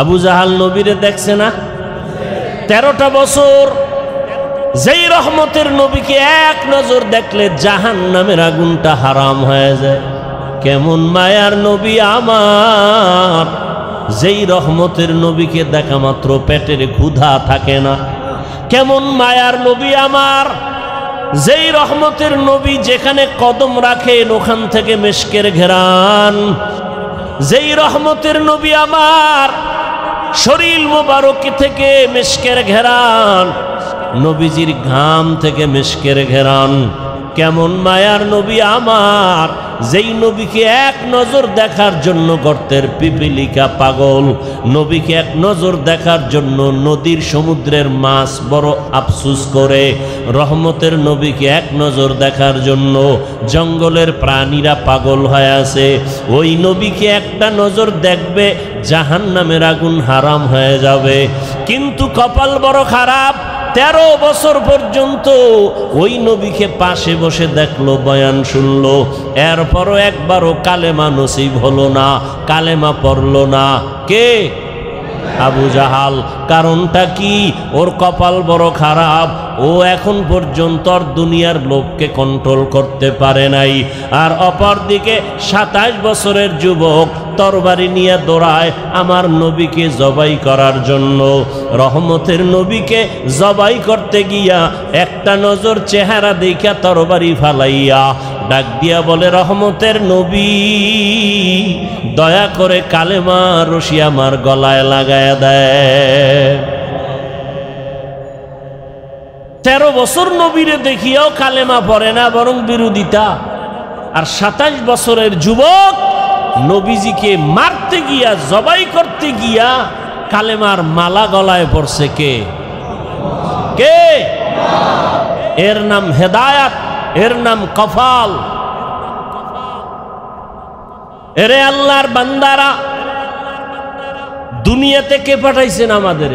আবু জাহাল নবীরে দেখছে না 13টা বছর, যেই রহমতের নবীকে এক নজর দেখলে জাহান্নামের আগুনটা হারাম হয়ে যায়। কেমন মায়ার নবী আমার, যেই রহমতের নবীকে দেখা মাত্র পেটের ক্ষুধা থাকে না। কেমন মায়ার নবী আমার, যেই রহমতের নবী যেখানে কদম রাখেন ওখান থেকে মিশকের ঘেরান। যেই রহমতের নবী আমার, শরীর মোবারক থেকে মিশকের ঘেরান, নবীজির ঘাম থেকে মিশকের ঘেরান। কেমন মায়ার নবী আমার, যেই নবীকে এক নজর দেখার জন্য গর্তের পিপিলিকা পাগল, নবীকে এক নজর দেখার জন্য নদীর সমুদ্রের মাছ বড় আফসুস করে, রহমতের নবীকে এক নজর দেখার জন্য জঙ্গলের প্রাণীরা পাগল হয়ে আছে। ওই নবীকে একটা নজর দেখবে জাহান্নামের আগুন হারাম হয়ে যাবে। কিন্তু কপাল বড় খারাপ, 13 বছর পর্যন্ত ওই নবীকে পাশে বসে দেখলো, বয়ান শুনলো, এরপরও একবারও কালেমা নসিব হলো না, কালেমা পড়লো না। কে? আবু জাহাল। কারণটা কি? ওর কপাল বড় খারাপ, ও এখন পর্যন্ত আর দুনিয়ার লোককে কন্ট্রোল করতে পারে নাই। আর অপরদিকে 27 বছরের যুবক তরবারি নিয়ে দৌড়ায় আমার নবীকে জবাই করার জন্য। রহমতের নবীকে জবাই করতে গিয়া একটা নজর চেহারা দেখা তরবারি ফালাইয়া ডাক দিয়া বলে, রহমতের নবী দয়া করে কালেমা রশি আমার গলায় লাগায় দেয়। 13 বছর নবীরে দেখিয়াও কালেমা পড়ে না, বরং বিরোধিতা। আর 27 বছরের যুবক নবীজিকে মারতে গিয়া, জবাই করতে গিয়া কালেমার মালা গলায় পড়ছে। কে? কে? এর নাম হেদায়াত, এর নাম কফাল। এরে আল্লাহর বান্দারা, দুনিয়াতে কে পাঠাইছেন আমাদের?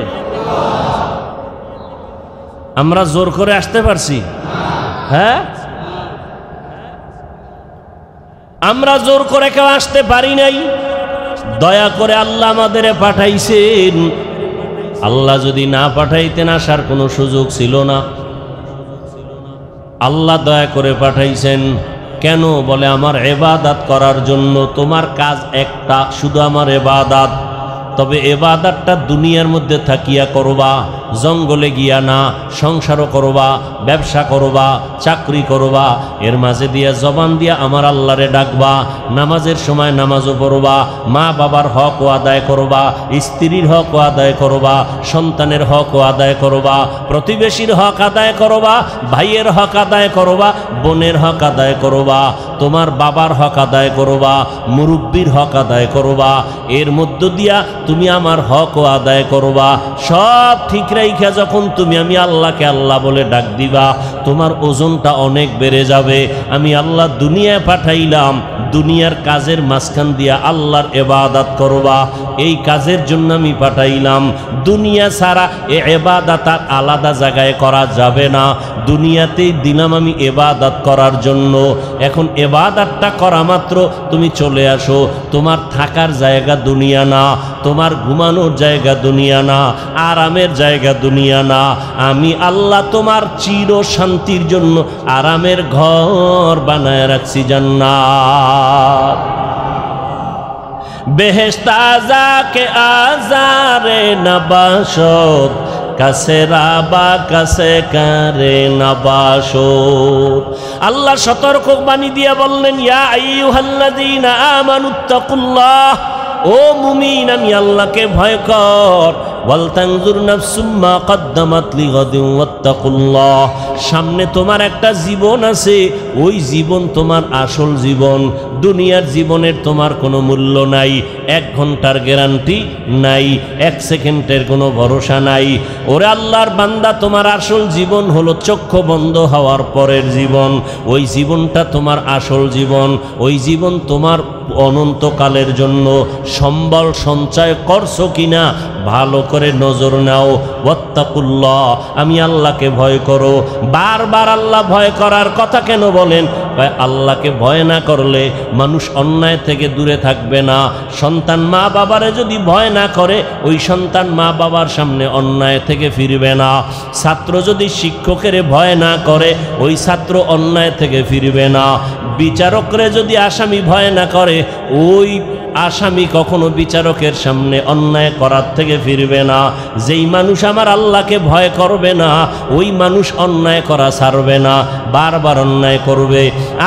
আমরা জোর করে আসতে পারছি? হ্যাঁ, আমরা জোর করে কেউ আসতে পারি নাই। দয়া করে আল্লাহ আমাদের পাঠাইছেন। আল্লাহ যদি না পাঠাইতেন আসার কোনো সুযোগ ছিল না। আল্লাহ দয়া করে পাঠাইছেন। কেন? বলে আমার ইবাদত করার জন্য। তোমার কাজ একটা, শুধু আমার ইবাদত। তবে ইবাদতটা দুনিয়ার মধ্যে থাকিয়া করবা, জঙ্গলে গিয়া না। সংসারও করবা, ব্যবসা করবা, চাকরি করবা, এর মাঝে দিয়া জবান দিয়া আমার আল্লাহরে ডাকবা। নামাজের সময় নামাজও পড়বা, মা বাবার হকও আদায় করবা, স্ত্রীর হকও আদায় করবা, সন্তানের হকও আদায় করবা, প্রতিবেশীর হক আদায় করবা, ভাইয়ের হক আদায় করবা, বোনের হক আদায় করবা, তোমার বাবার হক আদায় করবা, মুরব্বির হক আদায় করবা। এর মধ্য দিয়া তুমি আমার হকও আদায় করবা। সব ঠিক রাইখা যখন তুমি আমি আল্লাহকে আল্লাহ বলে ডাক দিবা, তোমার ওজনটা অনেক বেড়ে যাবে। আমি আল্লাহ দুনিয়ায় পাঠাইলাম, দুনিয়ার কাজের মাঝখান দিয়া আল্লাহর ইবাদত করবা, এই কাজের জন্য আমি পাঠাইলাম। দুনিয়া ছাড়া এই ইবাদত আর আলাদা জায়গায় করা যাবে না। দুনিয়াতেই দিলাম আমি ইবাদত করার জন্য। এখন ইবাদতটা করা মাত্র তুমি চলে আসো। তোমার থাকার জায়গা দুনিয়া না, তোমার ঘুমানোর জায়গা দুনিয়া না, আরামের জায়গা দুনিয়া না। আমি আল্লাহ তোমার চির শান্তির জন্য আরামের ঘর বানায় রাখছি, জান্নাত। বেহেশত আযাকে আযারে নবাশত, কাছে রাবা কাছে কারে নবাশত। আল্লাহ সতর্ক বাণী দিয়া বললেন, ইয়া আইয়ুহাল্লাযীনা আমানুত্তাকুল্লাহ, ও মুমিন আমি আল্লাহকে ভয় কর। ওয়ালতানজুর নাফসুম মা কদ্দামাত লিগাদিন ওয়াত্তাকুল্লাহ। সামনে তোমার একটা জীবন আছে, ওই জীবন তোমার আসল জীবন। দুনিয়ার জীবনের তোমার কোনো মূল্য নাই। 1 ঘন্টার গ্যারান্টি নাই, 1 সেকেন্ডের কোনো ভরসা নাই। ওরে আল্লাহর বান্দা, তোমার আসল জীবন হলো চক্ষু বন্ধ হওয়ার পরের জীবন। ওই জীবনটা তোমার আসল জীবন, ওই জীবন তোমার অনন্তকালের জন্য। সম্বল সঞ্চয় করছো কিনা ভালো করে নজর নাও। ওয়াত্তাকুল্লাহ, আমি আল্লাহকে ভয় করো। বারবার আল্লাহ ভয় করার কথা কেন বলেন? আল্লাহকে ভয় না করলে মানুষ অন্যায় থেকে দূরে থাকবে না। সন্তান মা বাবারে যদি ভয় না করে, ওই সন্তান মা বাবার সামনে অন্যায় থেকে ফিরবে না। ছাত্র যদি শিক্ষকের ভয় না করে, ওই ছাত্র অন্যায় থেকে ফিরবে না। বিচারকরে যদি আসামি ভয় না করে, ওই আসামি কখনো বিচারকের সামনে অন্যায় করার থেকে ফিরবে না। যেই মানুষ আমার আল্লাহকে ভয় করবে না, ওই মানুষ অন্যায় করা ছাড়বে না, বারবার অন্যায় করবে।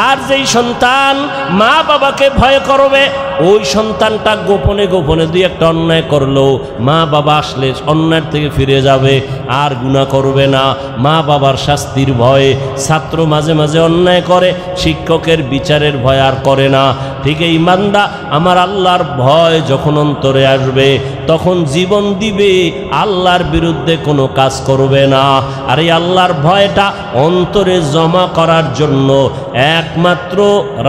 আর যেই সন্তান মা বাবাকে ভয় করবে, ওই সন্তানটা গোপনে গোপনে দুই একটা অন্যায় করলো, মা বাবা আসলে অন্যায় থেকে ফিরে যাবে, আর গুনাহ করবে না। মা বাবার শাস্তির ভয়ে ছাত্র মাঝে মাঝে অন্যায় করে, শিক্ষকের বিচারের ভয় আর করে না। ঠিক এই বান্দা, আমার আল্লাহর ভয় যখন অন্তরে আসবে, তখন জীবন দিবে, আল্লাহর বিরুদ্ধে কোনো কাজ করবে না। আর এই আল্লাহর ভয়টা অন্তরে জমা করার জন্য একমাত্র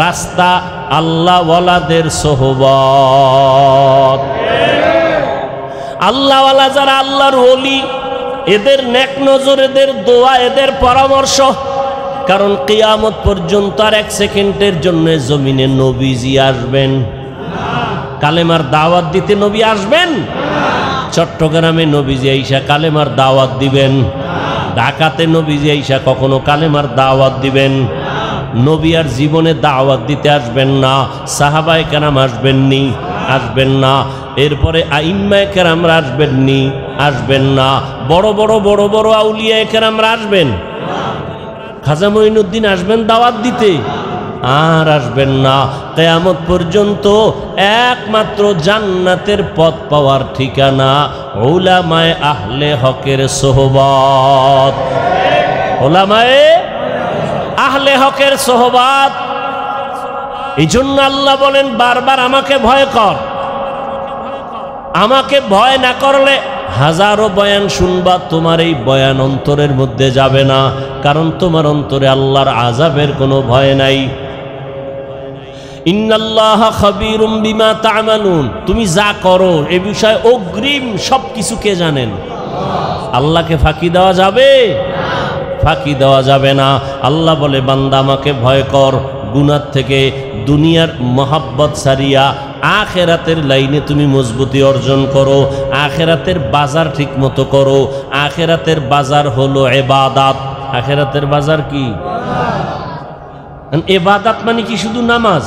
রাস্তা আল্লাহওয়ালাদের সোহবত। আল্লাহওয়ালা যারা, আল্লাহর ওলি, এদের নেক নজর, এদের দোয়া, এদের পরামর্শ। কারণ কিয়ামত পর্যন্ত আর 1 সেকেন্ডের জন্য জমিনে নবীজি আসবেন? কালেমার দাওয়াত দিতে নবী আসবেন? চট্টগ্রামে নবীজি আইসা কালেমার দাওয়াত দিবেন? ঢাকাতে নবীজি আইসা কখনো কালেমার দাওয়াত দিবেন? নবী আর জীবনে দাওয়াত দিতে আসবেন না। সাহাবায়ে কেরাম আসবেননি? আসবেন না। এরপরে আইম্মায়ে কেরামরা আসবেননি? আসবেন না। বড় বড় আউলিয়ায়ে কেরামরা আসবেন? খাজা মঈনুদ্দিন আসবেন দাওয়াত দিতে? আর আসবেন না। কিয়ামত পর্যন্ত একমাত্র জান্নাতের পথ পাওয়ার ঠিকানা উলামায়ে আহলে হকের সোহবত। উলামায়ে আহলে হকের সোহবত। এই জন্য আল্লাহ বলেন বারবার, আমাকে ভয় কর। আমাকে ভয় না করলে হাজারো বয়ান শুনবা, তোমার এই বয়ান অন্তরের মধ্যে যাবে না। কারণ তোমার অন্তরে আল্লাহর আযাবের কোনো ভয় নাই। ইন্নাল্লাহা খাবীরুম বিমা তা'মালুন, তুমি যা করো এ বিষয়ে অগ্রিম সব কিছু কে জানেন? আল্লাহকে ফাঁকি দেওয়া যাবে? ফাঁকি দেওয়া যাবে না। আল্লাহ বলে, বান্দা আমাকে ভয় কর, গুনাহ থেকে দুনিয়ার মহাব্বত সারিয়া আখেরাতের লাইনে তুমি মজবুতি অর্জন করো। আখেরাতের বাজার ঠিক মতো করো। আখেরাতের বাজার হলো ইবাদত। আখেরাতের বাজার কি? ইবাদত মানে কি শুধু নামাজ?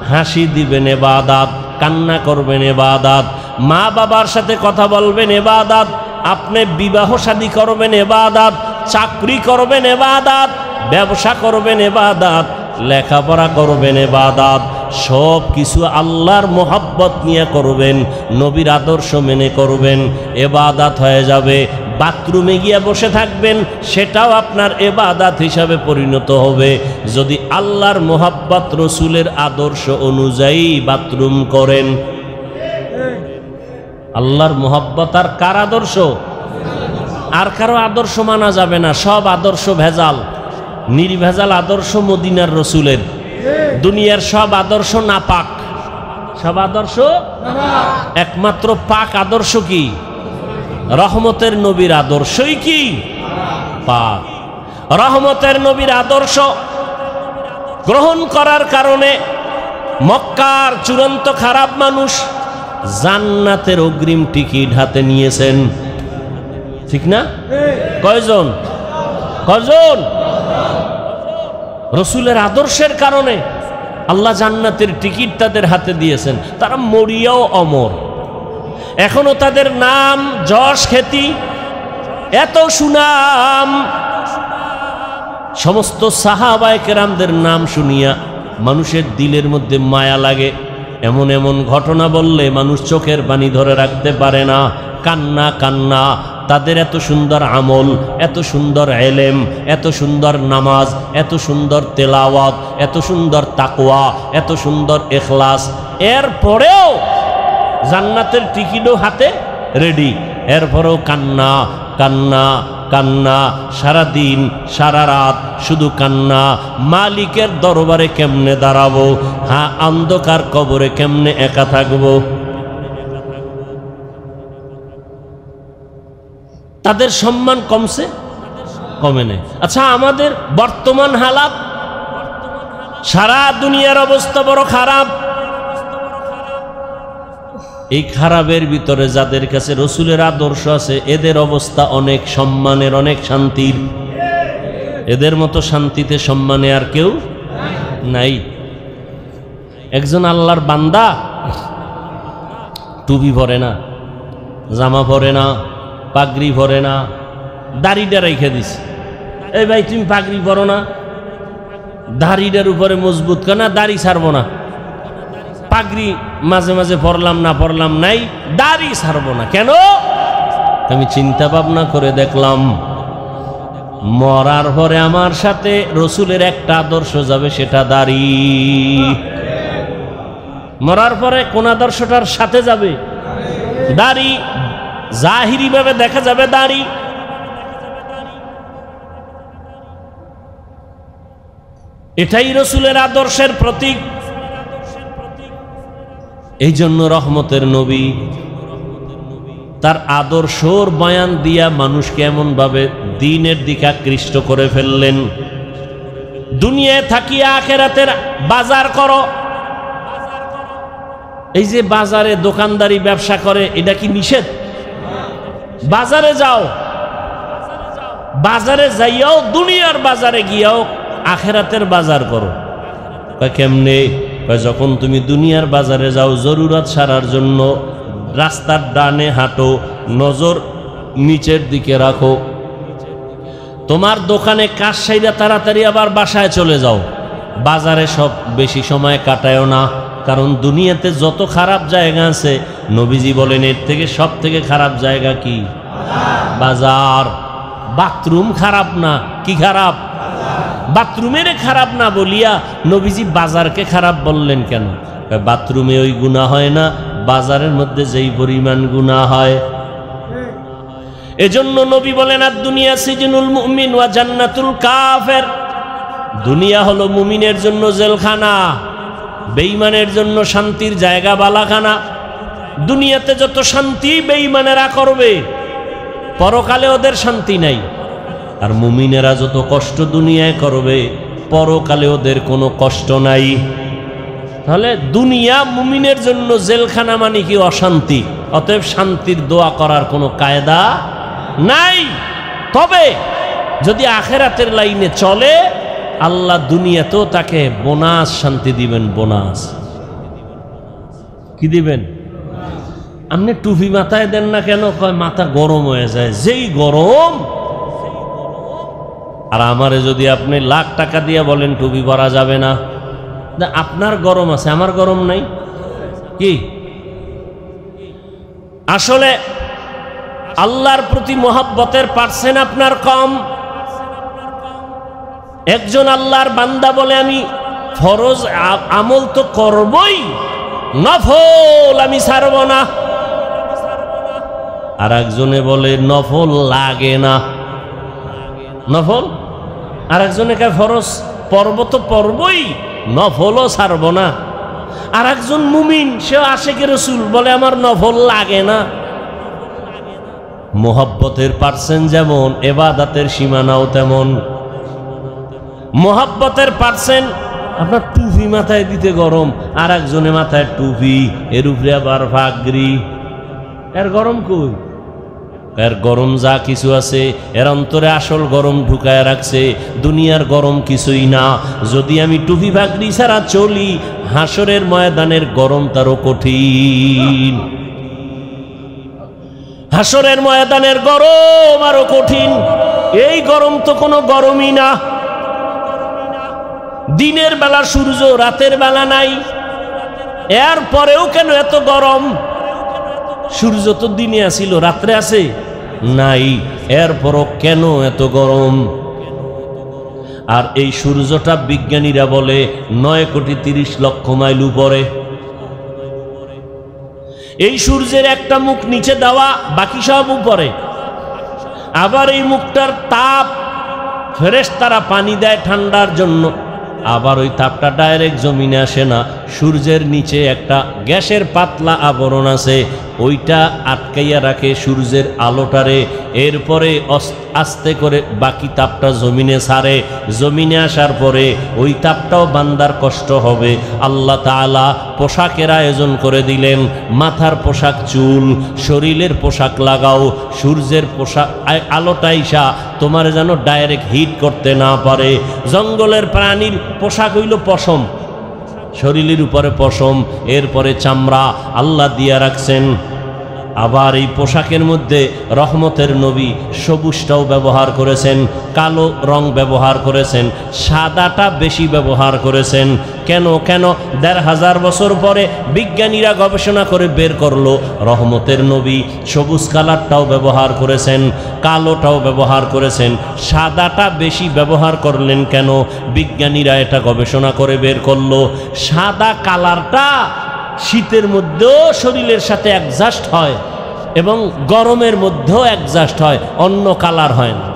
হাসি দিবেন ইবাদত, কান্না করবেন ইবাদত, মা বাবার সাথে কথা বলবেন ইবাদত, আপনি বিবাহ শাদী করবেন ইবাদত, চাকরি করবেন ইবাদত, ব্যবসা করবেন ইবাদত, লেখাপড়া করবেন ইবাদত। সব কিছু আল্লাহর মোহাব্বত নিয়ে করবেন, নবীর আদর্শ মেনে করবেন, ইবাদত হয়ে যাবে। বাথরুমে গিয়ে বসে থাকবেন, সেটাও আপনার ইবাদত হিসাবে পরিণত হবে, যদি আল্লাহর মোহাব্বত, রসুলের আদর্শ অনুযায়ী বাথরুম করেন। আল্লাহর মোহাব্বত আর কার আদর্শ? আর কারো আদর্শ মানা যাবে না। সব আদর্শ ভেজাল, নির্ভেজাল আদর্শ মদিনার রসুলের। দুনিয়ার সব আদর্শ নাপাক। সব আদর্শ একমাত্র পাক আদর্শ কি? রহমতের নবীর আদর্শই কি? পাক। রহমতের নবীর আদর্শ গ্রহণ করার কারণে মক্কার চূড়ান্ত খারাপ মানুষ জান্নাতের অগ্রিম টিকিট হাতে নিয়েছেন, ঠিক না? কয়জন? কয়জন? রসুলের আদর্শের কারণে আল্লাহ জান্নাতের টিকিট তাদের হাতে দিয়েছেন। তারা মরিয়াও অমর, এখনো তাদের নাম যশ খ্যাতি, এত সুনাম। সমস্ত সাহাবায়ে কেরামদের নাম শুনিয়া মানুষের দিলের মধ্যে মায়া লাগে। এমন এমন ঘটনা বললে মানুষ চোখের পানি ধরে রাখতে পারে না, কান্না কান্না। তাদের এত সুন্দর আমল, এত সুন্দর এলেম, এত সুন্দর নামাজ, এত সুন্দর তেলাওয়াত, এত সুন্দর তাকওয়া, এত সুন্দর ইখলাস, এরপরেও জান্নাতের টিকিটও হাতে রেডি, এরপরেও কান্না কান্না কান্না, সারাদিন সারা রাত শুধু কান্না। মালিকের দরবারে কেমনে দাঁড়াবো, হ্যাঁ অন্ধকার কবরে কেমনে একা থাকবো। তাদের সম্মান কমছে, কমে নেই। আচ্ছা, আমাদের বর্তমান হালাত, সারা দুনিয়ার অবস্থা বড় খারাপ। এই খারাপের ভিতরে যাদের কাছে রসুলের আদর্শ আছে, এদের অবস্থা অনেক সম্মানের, অনেক শান্তির। এদের মতো শান্তিতে সম্মানে আর কেউ নাই। একজন আল্লাহর বান্দা টুপি পরে না, জামা পরে না, পাগড়ি পরে না, দাড়িটা রেখে দিছে। এই ভাই তুমি পাগড়ি পরো না, দাড়িটার উপরে মজবুত কেন, দাড়ি ছাড়বো না। পাগড়ি মাঝে মাঝে পরলাম না, পরলাম নাই, দাড়ি ছাড়বো না কেন? আমি চিন্তা ভাবনা করে দেখলাম, মরার পরে আমার সাথে রসুলের একটা আদর্শ যাবে, সেটা দাড়ি। মরার পরে কোন আদর্শটার সাথে যাবে? দাড়ি। জাহিরি ভাবে দেখা যাবে দাড়ি। এটাই রসুলের আদর্শের প্রতীক। এই জন্য রহমতের নবী তার আদর্শর বয়ান দিয়া মানুষকে এমন ভাবে দ্বীনের দিকে আকৃষ্ট করে ফেললেন। দুনিয়ায় থাকিয়া আখিরাতের বাজার করো। এই যে বাজারে দোকানদারি ব্যবসা করে, এটা কি নিষেধ? বাজারে যাও, বাজারে যাইয়াও, দুনিয়ার বাজারে গিয়াও আখিরাতের বাজার করো। কেমনে? যখন তুমি দুনিয়ার বাজারে যাও জরুরত সারার জন্য, রাস্তার ডানে হাঁটো, নজর নিচের দিকে রাখো। তোমার দোকানে কাজ সাইরা তাড়াতাড়ি আবার বাসায় চলে যাও। বাজারে সব বেশি সময় কাটায়ও না, কারণ দুনিয়াতে যত খারাপ জায়গা আছে, নবীজি বলেন এর থেকে সব থেকে খারাপ জায়গা কি? বাজার। বাথরুম খারাপ না, কি খারাপ? বাথরুমের খারাপ না বলিয়া নবীজি বাজারকে খারাপ বললেন কেন? বাথরুমে ওই গুনাহ হয় না, বাজারের মধ্যে যেই পরিমাণ গুনাহ হয়। এজন্য নবী বলেন, আর দুনিয়া সিজনুল মুমিন ওয়া জান্নাতুল কাফের। দুনিয়া হলো মুমিনের জন্য জেলখানা, বেঈমানের জন্য শান্তির জায়গা, বালাখানা। দুনিয়াতে যত শান্তি বেঈমানেরা করবে, পরকালে ওদের শান্তি নাই। আর মুমিনেরা যত কষ্ট দুনিয়ায় করবে, পরকালে ওদের কোনো কষ্ট নাই। তাহলে দুনিয়া মুমিনের জন্য জেলখানা, মানে কি? অশান্তি। অতএব শান্তির দোয়া করার কোনো কায়দা নাই। তবে যদি আখিরাতের লাইনে চলে, আল্লাহ দুনিয়াতেও তাকে বোনাস শান্তি দিবেন। বোনাস কি দিবেন? আপনি টুপি মাথায় দেন না কেন? কয় মাথা গরম হয়ে যায়। যেই গরম। আর আমারে যদি আপনি লাখ টাকা দিয়ে বলেন টুপি পরা যাবে না, আপনার গরম আছে, আমার গরম নাই কি? আসলে আল্লাহর প্রতি মহব্বতের পার্সেন্ট আপনার কম। একজন আল্লাহর বান্দা বলে, আমি ফরজ আমল তো করবই, নফল আমি ছাড়ব না। আর একজনে বলে নফল লাগে না। নফল। আর একজনে কে ফরজ পর্ব তো পর্বই, নফলও ছাড়ব না। আর একজন মুমিন, সে আশিকে রাসূল, বলে আমার নফল লাগে না। মোহাব্বতের পার্সেন্ট যেমন, ইবাদতের সীমানাও তেমন। মোহাব্বতের পার্সেন্ট, আপনার টুপি মাথায় দিতে গরম, আর একজনের মাথায় টুপি, এর উপরে আবার পাগড়ি। এর গরম কই? এর গরম যা কিছু আছে, এর অন্তরে আসল গরম ঢুকায় রাখছে। দুনিয়ার গরম কিছুই না। যদি আমি টুপি পাগড়ি ছাড়া চলি, হাসরের ময়দানের গরম তারও কঠিন। হাসরের ময়দানের গরম আরো কঠিন। এই গরম তো কোনো গরমই না। দিনের বেলা সূর্য, রাতের বেলা নাই। এর পরেও কেন এত গরম? সূর্য তো দিনে আসিল, রাত্রে আছে নাই, এরপরও কেন এত গরম? আর এই সূর্যটা বিজ্ঞানীরা বলে 9,30,00,000 মাইল উপরে। এই সূর্যের একটা মুখ নিচে দেওয়া, বাকি সব উপরে। আবার এই মুখটার তাপ ফেরেশতারা পানি দেয় ঠান্ডার জন্য, আবার ওই তাপটা ডাইরেক্ট জমিনে আসে না, সূর্যের নিচে একটা গ্যাসের পাতলা আবরণ আছে, ওইটা আটকাইয়া রাখে সূর্যের আলোটারে। এরপরে আস্তে করে বাকি তাপটা জমিনে ছাড়ে। জমিনে আসার পরে ওই তাপটাও বান্দার কষ্ট হবে। আল্লাহ তাআলা পোশাকের আয়োজন করে দিলেন, মাথার পোশাক চুল, শরীরের পোশাক লাগাও, সূর্যের পোশাক আলোটা আইসা তোমার যেন ডাইরেক্ট হিট করতে না পারে। জঙ্গলের প্রাণীর পোশাক হইল পশম, শরীরের উপরে পশম, এরপরে চামড়া আল্লাহ দিয়া রাখছেন। আবার এই পোশাকের মধ্যে রহমতের নবী সবুজটাও ব্যবহার করেছেন, কালো রং ব্যবহার করেছেন, সাদাটা বেশি ব্যবহার করেছেন। কেন? ১৫০০ বছর পরে বিজ্ঞানীরা গবেষণা করে বের করলো রহমতের নবী সবুজ কালারটাও ব্যবহার করেছেন, কালোটাও ব্যবহার করেছেন, সাদাটা বেশি ব্যবহার করলেন কেন? বিজ্ঞানীরা এটা গবেষণা করে বের করলো সাদা কালারটা শীতের মধ্যেও শরীরের সাথে অ্যাডজাস্ট হয় এবং গরমের মধ্যেও অ্যাডজাস্ট হয়, অন্য কালার হয় না।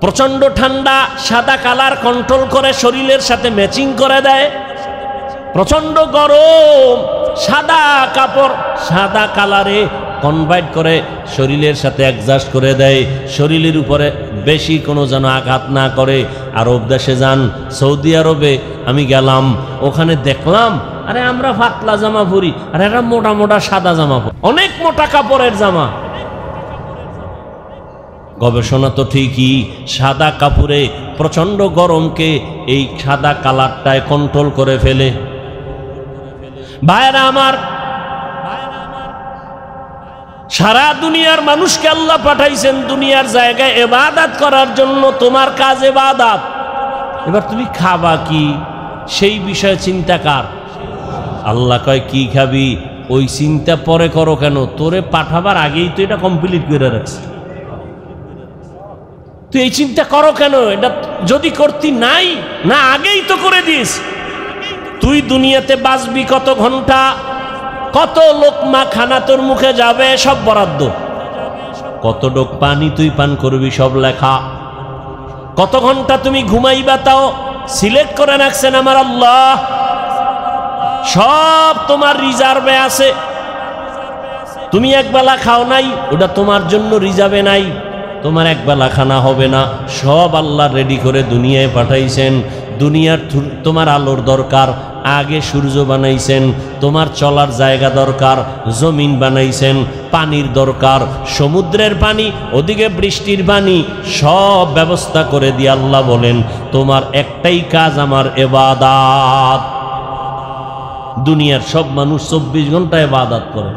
প্রচন্ড ঠান্ডা সাদা কালার কন্ট্রোল করে শরীরের সাথে ম্যাচিং করে দেয়, প্রচন্ড গরম সাদা কাপড় সাদা কালারে কনভার্ট করে শরীরের সাথে অ্যাডজাস্ট করে দেয়, শরীরের উপরে বেশি কোনো যেন আঘাত না করে। আরব দেশে যান, সৌদি আরবে আমি গেলাম, ওখানে দেখলাম আরে আমরা পাতলা জামা পরি, আর এরা মোটা মোটা সাদা জামা পরি, অনেক মোটা কাপড়ের জামা। গবেষণা তো ঠিকই, সাদা কাপড়ে প্রচন্ড গরমকে এই সাদা কালারটায় কন্ট্রোল করে ফেলে। ভাইরা আমার, সারা দুনিয়ার মানুষকে আল্লাহ পাঠাইছেন দুনিয়ার জায়গায় ইবাদত করার জন্য। তোমার কাজ ইবাদত। এবার তুমি খাবা কি সেই বিষয়ে চিন্তা কার? আল্লাহ কয় কি খাবি ওই চিন্তা পরে করো কেন? তোরে পাঠাবার আগেই তো এটা কমপ্লিট করে রাখছি, তুই এই চিন্তা করো কেন? এটা যদি করতি নাই না আগেই তো করে দিস। তুই দুনিয়াতে বাঁচবি কত ঘন্টা, কত লোকমা খানা তোর মুখে যাবে সব বরাদ্দ, কত ডোক পানি তুই পান করবি সব লেখা, কত ঘন্টা তুমি ঘুমাইবা তাও সিলেক্ট করে রাখছেন আমার আল্লাহ, সব তোমার রিজার্ভে আছে। তুমি একবেলা খাও নাই, ওটা তোমার জন্য রিজার্ভে নাই, তোমার একবেলা খানা হবে না, সব আল্লাহ রেডি করে দুনিয়ায় পাঠাইছেন। দুনিয়ার তোমার আলোর দরকার, আগে সূর্য বানাইছেন, তোমার চলার জায়গা দরকার, জমিন বানাইছেন, পানির দরকার, সমুদ্রের পানি, ওদিকে বৃষ্টির পানি, সব ব্যবস্থা করে দিয়ে আল্লাহ বলেন তোমার একটাই কাজ আমার ইবাদত। দুনিয়ার সব মানুষ 24 ঘন্টা ইবাদত করে।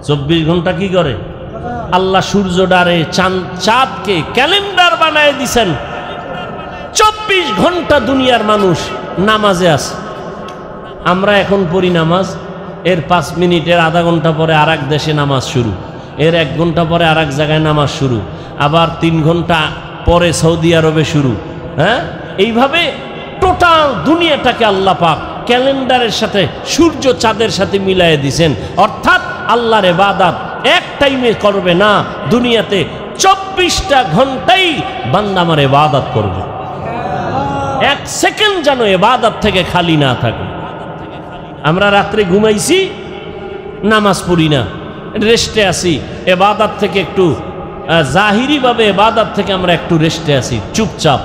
24 ঘন্টা কি করে? আল্লাহ সূর্যটারে চাঁদকে ক্যালেন্ডার বানায় দিছেন। 24 ঘন্টা দুনিয়ার মানুষ নামাজে আছে। আমরা এখন পড়ি নামাজ, এর 5 মিনিটের আধা ঘন্টা পরে আর এক দেশে নামাজ শুরু, এর 1 ঘন্টা পরে আর এক জায়গায় নামাজ শুরু, আবার 3 ঘন্টা পরে সৌদি আরবে শুরু। হ্যাঁ, এইভাবে টোটাল দুনিয়াটাকে আল্লাহ পাক ক্যালেন্ডারের সাথে সূর্য চাঁদের সাথে মিলাইয়ে দিছেন। অর্থাৎ আল্লাহর ইবাদত এক টাইমে করবে না, দুনিয়াতে 24টা ঘন্টাই বান্দা আমার ইবাদত করবে, 1 সেকেন্ড যেন ইবাদত থেকে খালি না থাকে। আমরা রাত্রে ঘুমাইছি, নামাজ পড়ি না, রেস্টে আছি, ইবাদত থেকে একটু জাহিরিভাবে ইবাদত থেকে আমরা একটু রেস্টে আছি, চুপচাপ।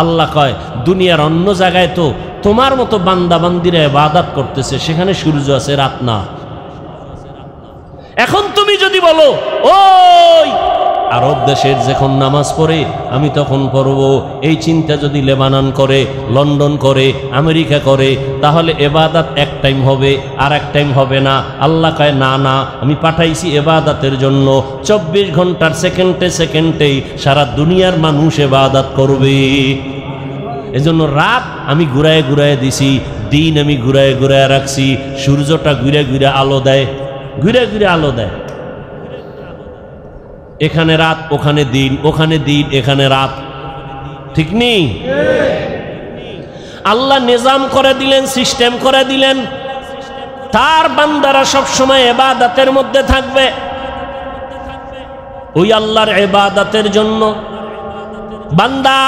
আল্লাহ কয় দুনিয়ার অন্য জায়গায় তো তোমার মতো বান্দা বান্দিরা ইবাদত করতেছে, সেখানে সূর্য আছে, রাত না। এখন তুমি যদি বলো ওই আরব দেশের যখন নামাজ পড়ে আমি তখন পড়ব, এই চিন্তা যদি লেবানন করে, লন্ডন করে, আমেরিকা করে, তাহলে ইবাদত এক টাইম হবে আর এক টাইম হবে না। আল্লাহ কয় না না, আমি পাঠাইছি ইবাদতের জন্য। 24 ঘন্টার সেকেন্ডে সেকেন্ডেই সারা দুনিয়ার মানুষ ইবাদত করবে। এজন্য রাত আমি ঘুরায় ঘুরায় দিছি, দিন আমি ঘুরায় ঘুরায় রাখছি। সূর্যটা ঘুরে ঘুরে আলো দেয়, ঘুরে ঘুরে আলো দেয়। এখানে রাত, ওখানে দিন, ওখানে দিন, এখানে রাত, ঠিক নেই? আল্লাহ নিজাম করে দিলেন, সিস্টেম করে দিলেন। তার বান্দারা সব সময় ইবাদতের মধ্যে থাকবে। ওই আল্লাহর ইবাদতের জন্য বান্দা,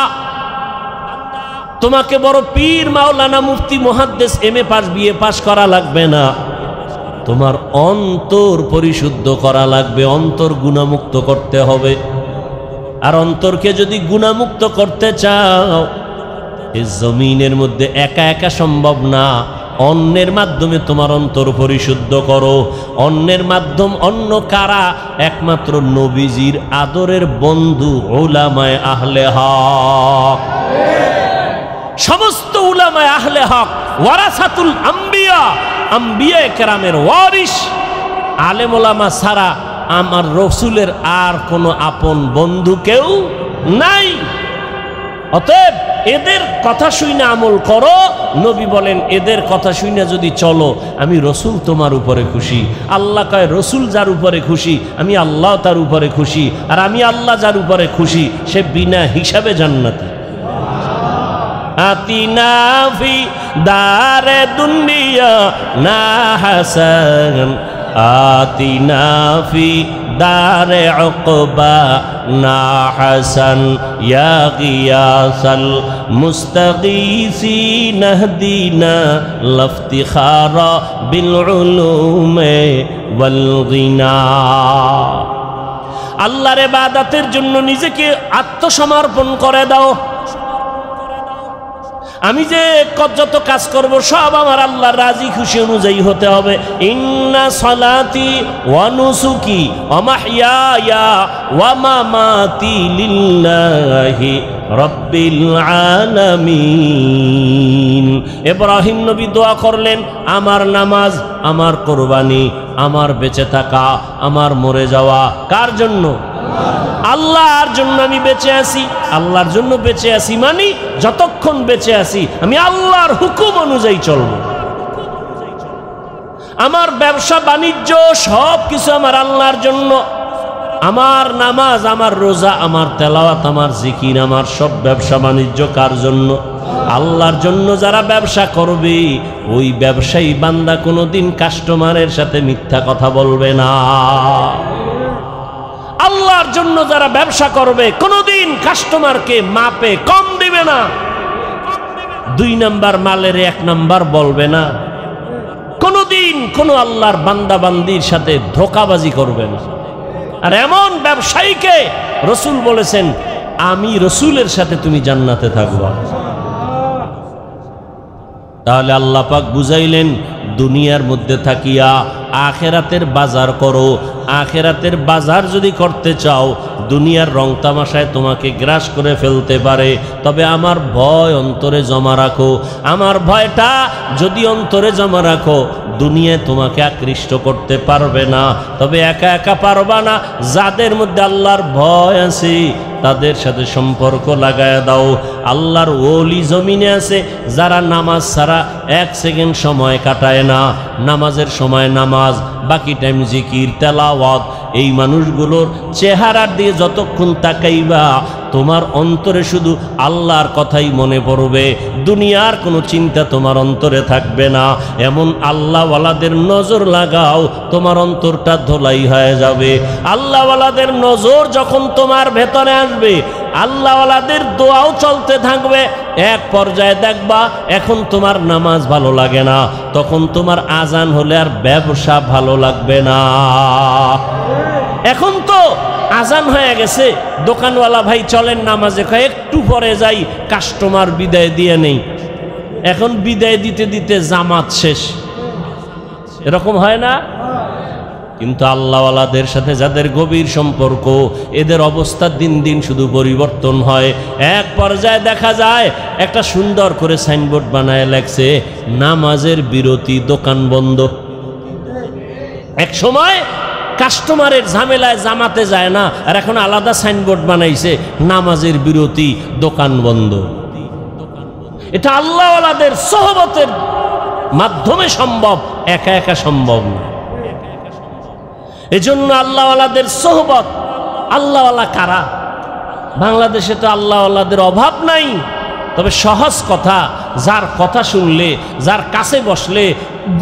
তোমাকে বড় পীর, মাওলানা, মুফতি, মুহাদ্দিস, এমএ পাস, বিএ পাস করা লাগবে না। তোমার অন্তর পরিশুদ্ধ করা লাগবে, অন্তর গুনাহমুক্ত করতে হবে। আর অন্তরকে যদি গুনাহমুক্ত করতে চাও, এই জমিনের মধ্যে একা একা সম্ভব না। অন্যের মাধ্যমে তোমার অন্তর পরিশুদ্ধ করো। অন্যের মাধ্যম অন্য কারা? একমাত্র নবীজির আদরের বন্ধু উলামায়ে আহলে হক। সমস্ত উলামায়ে আহলে হক ওয়ারাসাতুল আম্বিয়া, আম্বিয়ায়ে কেরামের ওয়ারিস। আলেম ওলামা ছাড়া আমার রসুলের আর কোনো আপন বন্ধু কেউ নাই। অতএব এদের কথা শুনে আমল করো। নবী বলেন, এদের কথা শুনে যদি চলো, আমি রসুল তোমার উপরে খুশি। আল্লাহ কয়, রসুল যার উপরে খুশি আমি আল্লাহ তার উপরে খুশি। আর আমি আল্লাহ যার উপরে খুশি সে বিনা হিসাবে জান্নাতি। আতিনা ফি দারে দুনিয়া না হাসান, আতিনা ফি দারে উকবা না হাসান, ইয়া গিয়াসাল মুস্তাগীসিন ইহদিনা লাফতিখারা বিল উলুমে ওয়াল গিনা। আল্লাহর ইবাদতের জন্য নিজেকে আত্মসমর্পণ করে দাও। আমি যে যত কাজ করব সব আমার আল্লাহর রাজি খুশি অনুযায়ী হতে হবে। ইন্না সালাতি ওয়া নুসুকি ওয়া মাহইয়ায়া ওয়া মামাতি লিল্লাহি রাব্বিল আলামিন। ইব্রাহিম নবী দোয়া করলেন, আমার নামাজ, আমার কুরবানি, আমার বেঁচে থাকা, আমার মরে যাওয়া কার জন্য? আল্লাহর জন্য আমি বেঁচে আছি। আল্লাহর জন্য বেঁচে আছি মানে যতক্ষণ বেঁচে আছি আমি আল্লাহর হুকুম অনুযায়ী চলব। আমার ব্যবসা বাণিজ্য সব কিছু আমার আল্লাহর জন্য। আমার নামাজ, আমার রোজা, আমার তেলাওয়াত, আমার জিকির, আমার সব ব্যবসা বাণিজ্য কার জন্য? আল্লাহর জন্য। যারা ব্যবসা করবে ওই ব্যবসায়ী বান্দা কোনোদিন কাস্টমারের সাথে মিথ্যা কথা বলবে না। আল্লাহর জন্য যারা ব্যবসা করবে কোনোদিন কাস্টমারকে মাপে কম দিবে না। 2 নাম্বার মালের 1 নাম্বার বলবে না। কোনোদিন কোনো আল্লাহর বান্দা বান্দির সাথে ধোঁকাবাজি করবে না। আর এমন ব্যবসায়ীকে রসুল বলেছেন, আমি রসুলের সাথে তুমি জান্নাতে থাকবা। তাহলে আল্লাহ পাক বুঝাইলেন, দুনিয়ার মধ্যে থাকিয়া আখেরাতের বাজার করো। আখেরাতের বাজার যদি করতে চাও, দুনিয়ার রং তামাশায় তোমাকে গ্রাস করে ফেলতে পারে, তবে আমার ভয় অন্তরে জমা রাখো। আমার ভয়টা যদি অন্তরে জমা রাখো, দুনিয়ায় তোমাকে আকৃষ্ট করতে পারবে না। তবে একা একা পারবা না। যাদের মধ্যে আল্লাহর ভয় আছে তাদের সাথে সম্পর্ক লাগায় দাও। আল্লাহর ওলি জমিনে আছে যারা নামাজ ছাড়া 1 সেকেন্ড সময় কাটায় না। নামাজের সময় নামাজ, বাকি টাইম জিকির, তেলাওয়াত। এই মানুষগুলোর চেহারার দিয়ে যতক্ষণ তাকাইবা তোমার অন্তরে শুধু আল্লাহর কথাই মনে পড়বে, দুনিয়ার কোনো চিন্তা তোমার অন্তরে থাকবে না। এমন আল্লাহওয়ালাদের নজর লাগাও, তোমার অন্তরটা ধোলাই হয়ে যাবে। আল্লাহওয়ালাদের নজর যখন তোমার ভেতরে আসবে, আল্লাহওয়ালাদের দোয়াও চলতে থাকবে। এক পর্যায়ে দেখবা এখন তোমার নামাজ ভালো লাগে না, তখন তোমার আজান হলে আর ব্যবসা ভালো লাগবে না। এখন তো আজান হয়ে গেছে, দোকানওয়ালা ভাই চলেন নামাজে, একটু পরে যাই, কাস্টমার বিদায় দিয়ে নেই। এখন বিদায় দিতে দিতে জামাত শেষ। এরকম হয় না? কিন্তু আল্লাহওয়ালাদের সাথে যাদের গভীর সম্পর্ক, এদের অবস্থা দিন দিন শুধু পরিবর্তন হয়। এক পর্যায়ে দেখা যায় একটা সুন্দর করে সাইনবোর্ড বানায় লেখছে, নামাজের বিরতি, দোকান বন্ধ। এক সময় কাস্টমারের ঝামেলায় জামাতে যায় না, আর এখন আলাদা সাইনবোর্ড বানাইছে, নামাজের বিরতি, দোকান বন্ধ। এটা আল্লাহওয়ালাদের সোহবতের মাধ্যমে সম্ভব, একা একা সম্ভব না। এজন্য আল্লাহওয়ালাদের সোহবত। আল্লাহওয়ালা কারা? বাংলাদেশে তো আল্লাহওয়ালাদের অভাব নাই, তবে সহজ কথা, যার কথা শুনলে, যার কাছে বসলে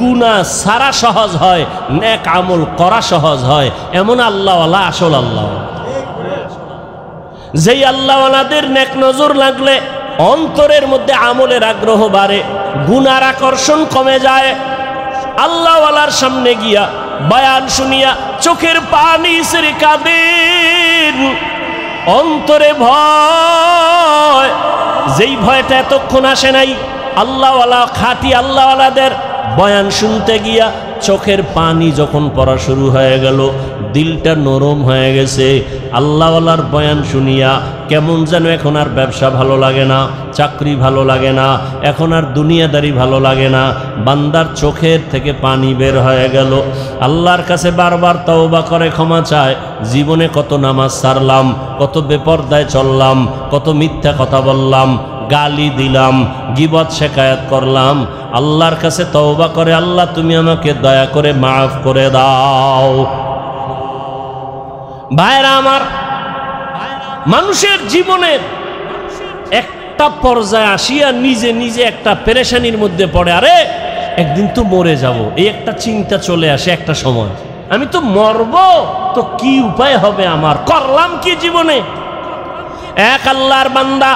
গুনাহ ছাড়া সহজ হয়, নেক আমল করা সহজ হয়, এমন আল্লাহওয়ালা আসল আল্লাহ। যেই আল্লাহওয়ালাদের নেক নজর লাগলে অন্তরের মধ্যে আমলের আগ্রহ বাড়ে, গুনার আকর্ষণ কমে যায়। আল্লাহওয়ালার সামনে গিয়া বয়ান শুনিয়া চোখের পানি ছেড়ে কাঁদেন, অন্তরে ভয়, যেই ভয়টা এতক্ষণ আসে নাই। আল্লাহওয়ালা খাঁটি আল্লাহওয়ালাদের বয়ান শুনতে গিয়া চোখের পানি যখন পড়া শুরু হয়ে গেল, দিলটা নরম হয়ে গেছে। আল্লাহওয়ালার বয়ান শুনিয়া কেমন যেন এখন আর ব্যবসা ভালো লাগে না, চাকরি ভালো লাগে না, এখন আর দুনিয়াদারি ভালো লাগে না। বান্দার চোখের থেকে পানি বের হয়ে গেল। আল্লাহর কাছে বারবার তওবা করে ক্ষমা চায়, জীবনে কত নামাজ ছাড়লাম, কত বেপরদায় চললাম, কত মিথ্যা কথা বললাম, গালি দিলাম, গীবত শেকায়াত করলাম। আল্লাহর কাছে তওবা করে, আল্লাহ তুমি আমাকে দয়া করে মাফ করে দাও। ভাইরা আমার, মানুষের জীবনের একটা পর্যায়ে আসিয়া নিজে নিজে একটা পেরেশানির মধ্যে পড়ে, আরে একদিন তো মরে যাব, এই একটা চিন্তা চলে আসে একটা সময়, আমি তো মরব, তো কি উপায় হবে আমার, করলাম কি জীবনে। এক আল্লাহর বান্দা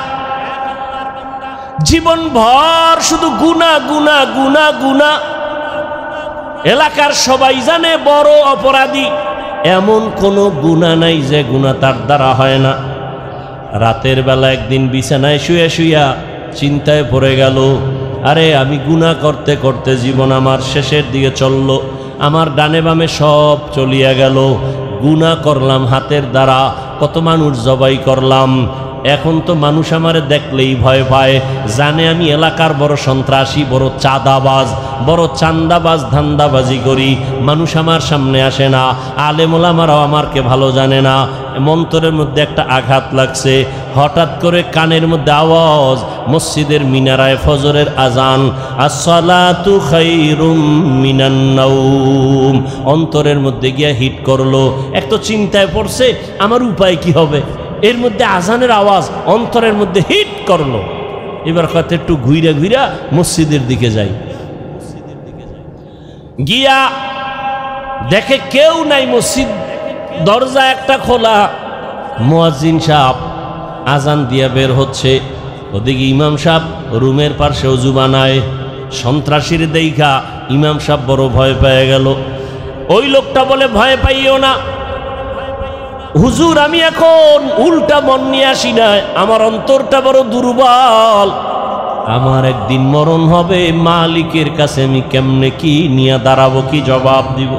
জীবন ভর শুধু গুনাহ গুনাহ গুনাহ গুনাহ, এলাকার সবাই জানে বড় অপরাধী, এমন কোনো গুনাহ নাই যে গুনাহ তার দ্বারা হয় না। রাতের বেলা একদিন বিছানায় শুয়ে শুইয়া চিন্তায় পড়ে গেল, আরে আমি গুনাহ করতে করতে জীবন আমার শেষের দিকে চলল, আমার ডানে বামে সব চলিয়া গেল, গুনাহ করলাম হাতের দ্বারা, কত মানুষ জবাই করলাম। এখন তো মানুষ আমারে দেখলেই ভয় পায়, জানে আমি এলাকার বড় সন্ত্রাসী, বড় চাঁদাবাজ, বড় চান্দাবাজ, ধান্দাবাজি করি। মানুষ আমার সামনে আসে না, আলেম ওলামারাও আমারকে ভালো জানে না। মন্তরের মধ্যে একটা আঘাত লাগছে, হঠাৎ করে কানের মধ্যে আওয়াজ, মসজিদের মিনারায় ফজরের আজান, আসসালাতু খায়রুম মিনান নাওম। অন্তরের মধ্যে গিয়া হিট করলো। এক তো চিন্তায় পড়ছে আমার উপায় কি হবে, এর মধ্যে আজানের আওয়াজ অন্তরের মধ্যে হিট করলো। এবার কত একটু ঘুইরা ঘুইরা মসজিদের দিকে যাই, গিয়া দেখে কেউ নাই, মসজিদ দরজা একটা খোলা, মুয়াজ্জিন সাহেব আজান দিয়া বের হচ্ছে, ওদিকে ইমাম সাহেব রুমের পাশে ওযু বানায়। সন্ত্রাসীর দেইখা ইমাম সাহেব বড় ভয় পেয়ে গেল। ওই লোকটা বলে, ভয় পাইও না হুজুর, আমি এখন উল্টা মন নিয়ে আসি না, আমার অন্তরটা বড় দুর্বল, আমার একদিন মরণ হবে, মালিকের কাছে আমি কেমনে কি নিয়ে দাঁড়াবো, কি জবাব দিব।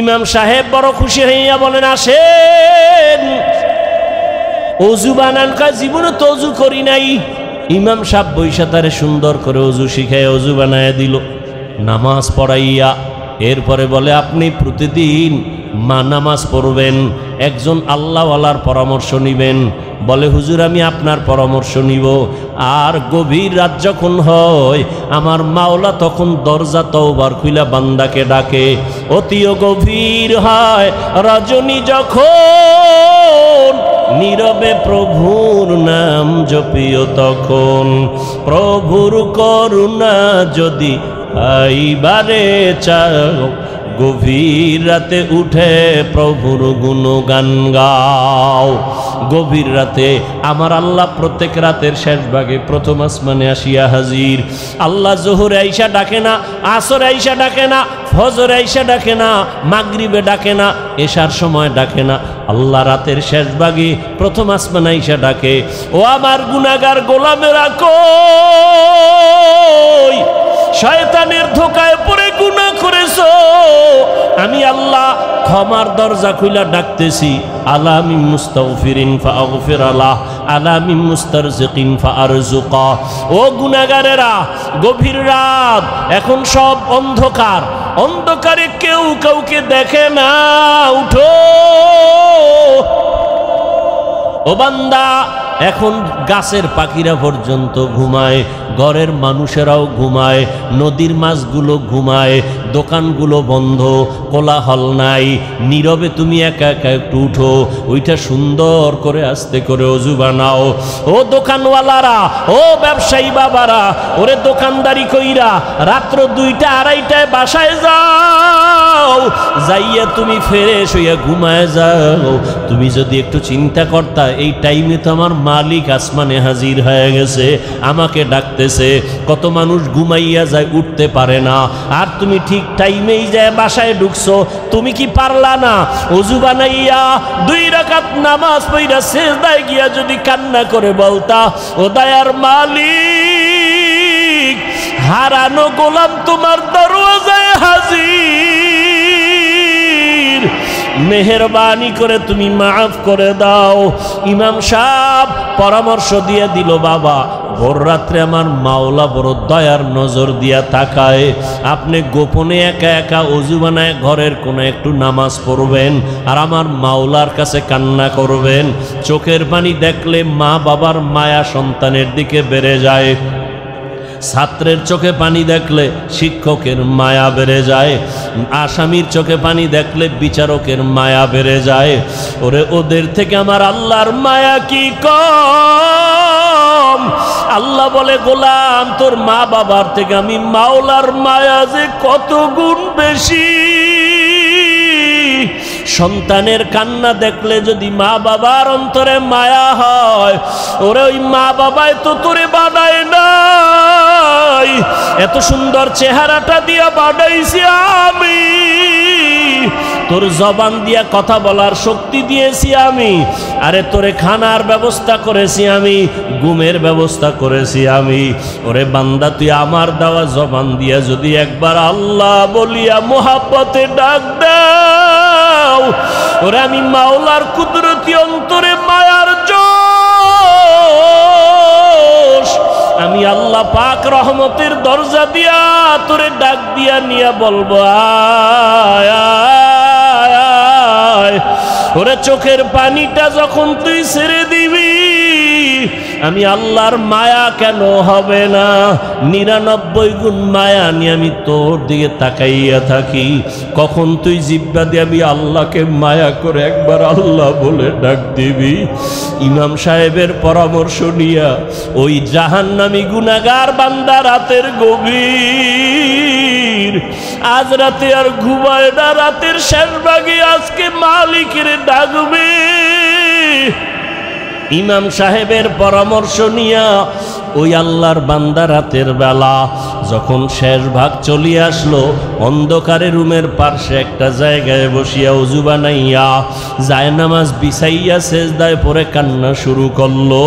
ইমাম সাহেব বড় খুশি হইয়া বলেন, আসেন ওযু বানান। কা জীবনে তো ওযু করি নাই। ইমাম সাহেব বৈশা তারে সুন্দর করে ওযু শিখায় ওযু বানায় দিল, নামাজ পড়াইয়া। এরপরে বলে, আপনি প্রতিদিন নামাজ পড়বেন, একজন আল্লাহওয়ালার পরামর্শ নিবেন। বলে, হুজুর আমি আপনার পরামর্শ নিব। আর গভীর রাত যখন হয়, আমার মাওলা তখন দরজা তওবার খুইলা বান্দাকে ডাকে। অতিও গভীর হয় রজনী যখন, নীরবে প্রভুর নাম জপিও তখন। প্রভুর করুণা যদি আইবারে চাও, গভীর রাতে উঠে প্রভুর গুণগান গাও। গভীর রাতে আমার আল্লাহ প্রত্যেক রাতের শেষ ভাগে প্রথম আসমানে আসিয়া হাজির। আল্লাহ জোহরে আইসা ডাকে না, আসরে আইসা ডাকে না, ফজরে আইসা ডাকে না, মাগরিবে ডাকে না, এশার সময় ডাকে না। আল্লাহ রাতের শেষ ভাগে প্রথম আসমানে আইসা ডাকে, ও আমার গুনাহগার গোলামেরা কই, শয়তানের ধোকায় পড়ে গুনাহ করেছো, আমি আল্লাহ ক্ষমার দরজা খুইলা ডাকতেছি। আলা মিন মুস্তাগফিরিন ফাগফির আলাহ, আলা মিন মুস্তারজিকিন ফারজুকা। ও গুনাহগারেরা, গভীর রাত, এখন সব অন্ধকার, অন্ধকারে কেউ কাউকে দেখে না, উঠো ও বান্দা, এখন গাছের পাখিরা পর্যন্ত ঘুমায়, ঘরের মানুষেরাও ঘুমায়, নদীর মাছগুলো ঘুমায়, দোকানগুলো বন্ধ, কোলাহল নাই, নীরবে তুমি একা একা একটু উঠো, ওইটা সুন্দর করে আস্তে করে অজু বানাও। ও দোকানওয়ালারা, ও ব্যবসায়ী বাবারা, ওরে দোকানদারি কইরা রাত্র 2টা 2:30টায় বাসায় যাও, যাইয়া তুমি ফ্রেশ হইয়া ঘুমায় যাও। তুমি যদি একটু চিন্তা করতা এই টাইমে তো আমার মালিক আসমানে হাজির হয়ে গেছে, আমাকে ডাকতেছে। কত মানুষ ঘুমাইয়া যায়, উঠতে পারে না, আর তুমি ঠিক টাইমেই যায় বাসায় ঢুকছো। তুমি কি পারলা না ওযু বানাইয়া 2 রাকাত নামাজ পড়া সিজদায় গিয়া যদি কান্না করে বলতা, ও দয়ার মালিক, হারানো গোলাম তোমার দরওয়াজায় হাজির, মেহেরবানি করে তুমি মাফ করে দাও। ইমাম সাহেব পরামর্শ দিয়ে দিল, বাবা ভোর রাত্রে আমার মাওলা বড় দয়ার নজর দিয়া তাকায়, আপনি গোপনে একা একা অজু বানায় ঘরের কোনো একটু নামাজ পড়বেন আর আমার মাওলার কাছে কান্না করবেন। চোখের পানি দেখলে মা বাবার মায়া সন্তানের দিকে বেড়ে যায়, ছাত্রের চোখে পানি দেখলে শিক্ষকের মায়া বেড়ে যায়, আসামির চোখে পানি দেখলে বিচারকের মায়া বেড়ে যায়। ওরে ওদের থেকে আমার আল্লাহর মায়া কি কম? আল্লাহ বলে, গোলাম তোর মা বাবার থেকে আমি মাওলার মায়া যে কত গুণ বেশি। সন্তানের কান্না দেখলে যদি মা বাবার অন্তরে মায়া হয়, ওরে ওই মা বাবাই তো তোরে বানায় নাই, এত সুন্দর চেহারাটা দিয়া বানাইছি আমি, তোর জবান দিয়া কথা বলার শক্তি দিয়েছি আমি, আরে তোরে খানার ব্যবস্থা করেছি আমি, ঘুমের ব্যবস্থা করেছি আমি। ওরে বান্দা, তুই আমার দেওয়া জবান দিয়া যদি একবার আল্লাহ বলিয়া মোহাব্বতে ডাক দাও, ওরে আমি মাওলার কুদরতি অন্তরে মায়ার জোশ, আমি আল্লাহ পাক রহমতের দরজা দিয়া তোরে ডাক দিয়া নিয়া বলবো, আয় আয় আয়। ওরে চোখের পানিটা যখন তুই ছেড়ে দিবি, আমি আল্লাহর মায়া কেন হবে না? 99 গুণ মায়া নিয়ে আমি তোর দিকে তাকাইয়া থাকি। কখন তুই জিব্বা দিয়ে আমি আল্লাহকে মায়া করে একবার আল্লাহ বলে ডাক দিবি? ইমাম সাহেবের পরামর্শ নিয়া ওই জাহান্নামী গুনাহগার বান্দা রাতের গভীর, আজ রাতে আর ঘুমায় না, রাতের শেষ ভাগে আজকে মালিকের ডাকবে। ইমাম সাহেবের পরামর্শ নিয়া ওই আল্লাহর বান্দা রাতের বেলা যখন শেষ ভাগ চলিয়ে আসলো, অন্ধকারে রুমের পার্শ্বে একটা জায়গায় বসিয়া ওযু বানাইয়া জায়নামাজ বিছাইয়া সেজদায় পড়ে কান্না শুরু করলো,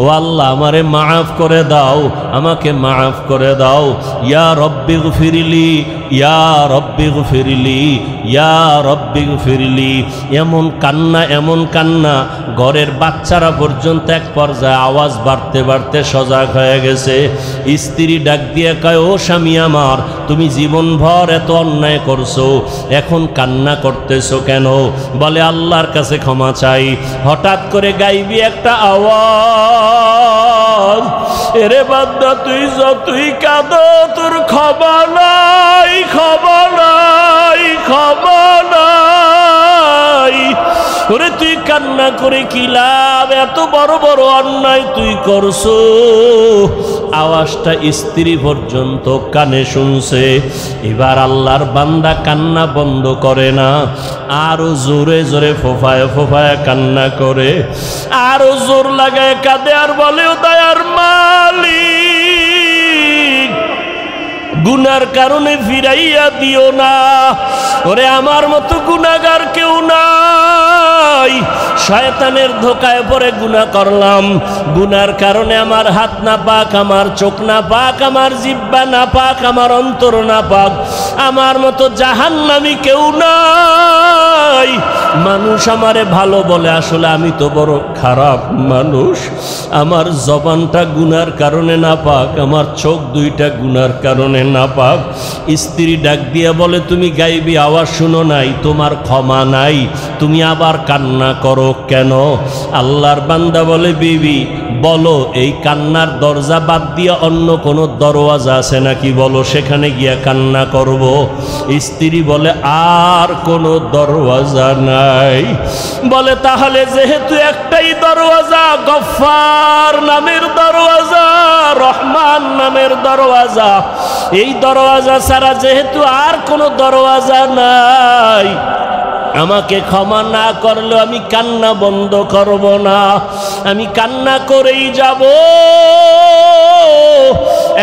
ও আল্লাহ আমারে মাফ করে দাও, আমাকে মাফ করে দাও, ইয়া রব্বি গফিরলি, ইয়া রব্বি গফিরলি, ইয়া রব্বি গফিরলি। এমন কান্না, এমন কান্না, ঘরের বাচ্চারা পর্যন্ত এক পর্যায়ে আওয়াজ বাড়তে বাড়তে সজাগ হয়ে গেছে। স্ত্রী ডাক দিয়ে কয়, ও স্বামী আমার, তুমি জীবনভর এত অন্যায় করছো, এখন কান্না করতেছো কেন? বলে আল্লাহর কাছে ক্ষমা চাই। হঠাৎ করে গাইবি একটা আওয়াজ, এরে বান্দা তুই যতই কাঁদো তোর ক্ষমা নাই, ক্ষমা নাই, ক্ষমা নাই। ওরে তুই কান্না করে কি লাভ? এত বড় বড় অন্যায় তুই করছো। আওয়াজটা স্ত্রী পর্যন্ত কানে শুনছে। এবার আল্লাহর বান্দা কান্না বন্ধ করে না, আরো জোরে জোরে ফোফায় ফোফায় কান্না করে, আরো জোর লাগায় কাঁদে আর বলে, ও দয়ার মালিক, গুনার কারণে ফিরাইয়া দিও না। ওরে আমার মতো গুনাহগার কেউ নাই, শয়তানের ধোকায় পড়ে গুনাহ করলাম, গুনার কারণে আমার হাত না পাক, আমার চোখ না পাক, আমার জিহ্বা না পাক, আমার অন্তর না পাক, আমার মতো জাহান্নামী কেউ নাই। মানুষ আমারে ভালো বলে, আসলে আমি তো বড় খারাপ মানুষ। আমার জবানটা গুনার কারণে নাপাক, আমার চোখ দুইটা গুনার কারণে নাপাক। স্ত্রী ডাক দিয়া বলে, তুমি গাইবি আওয়াজ শুনো নাই, তোমার ক্ষমা নাই, তুমি আবার কান্না করো কেন? আল্লাহর বান্দা বলে, বিবি বলো, এই কান্নার দরজা বাদ দিয়া অন্য কোনো দরওয়াজা আছে নাকি বলো, সেখানে গিয়া কান্না করব। স্ত্রী বলে, আর কোনো দরওয়াজা নাই। বলে, তাহলে যেহেতু একটাই দরওয়াজা, গফফার নামের দরওয়াজা, রহমান নামের দরওয়াজা, এই দরওয়াজা ছাড়া যেহেতু আর কোনো দরওয়াজা নাই, আমাকে ক্ষমা না করলেও আমি কান্না বন্ধ করব না, আমি কান্না করেই যাব।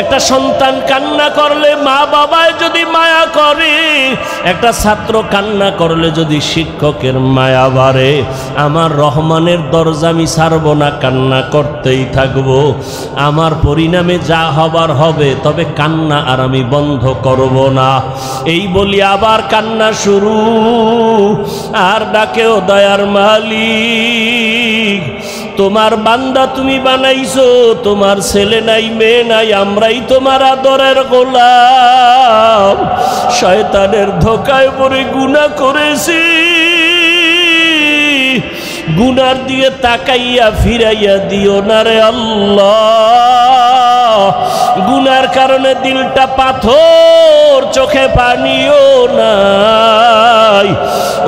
একটা সন্তান কান্না করলে মা বাবায় যদি মায়া করে, একটা ছাত্র কান্না করলে যদি শিক্ষকের মায়া বাড়ে, আমার রহমানের দরজা আমি ছাড়ব না, কান্না করতেই থাকব। আমার পরিণামে যা হবার হবে, তবে কান্না আর আমি বন্ধ করব না। এই বলি আবার কান্না শুরু, আর ডাকেও, দয়ার মালিক, তোমার বান্দা তুমি বানাইছো, তোমার ছেলে নাই মেয়ে নাই, আমরাই তোমার আদরের গোলাম। শয়তানের ধোকায় পড়ে গুনাহ করেছি, গুনার দিয়ে তাকাইয়া ফিরাইয়া দিও না রে আল্লাহ। গুনার কারণে দিলটা পাথর, চোখে পানিও নাই।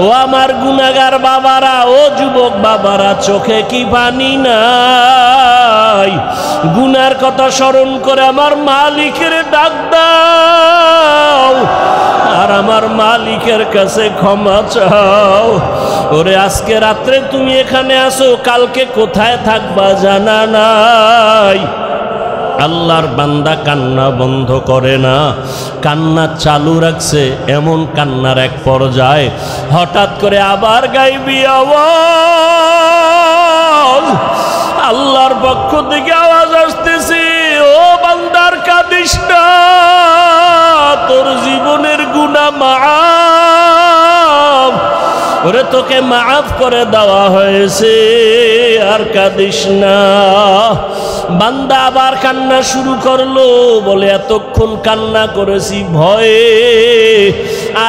ও আমার গুনাহগার বাবারা, ও যুবক বাবারা, চোখে কি পানি নাই? গুনার কথা স্মরণ করে আমার মালিকের ডাক দাও, আর আমার মালিকের কাছে ক্ষমা চাও। ওরে আজকে রাত্রে তুমি এখানে আসো, কালকে কোথায় থাকবা জানা নাই। আল্লাহর বান্দা কান্না বন্ধ করে না, কান্না চালু রাখছে। এমন কান্নার এক পর্যায়ে হঠাৎ করে আবার গাইবি আওয়াজ, আল্লাহর পক্ষ থেকে আওয়াজ আসতেছে, ও বান্দার কাঁদিস না, তোর জীবনের গুনাহ মাফ, ওরে তোকে মাফ করে দেওয়া হয়েছে, আর কাঁদিস না। বান্দা আবার কান্না শুরু করলো, বলে এতক্ষণ কান্না করেছি ভয়ে,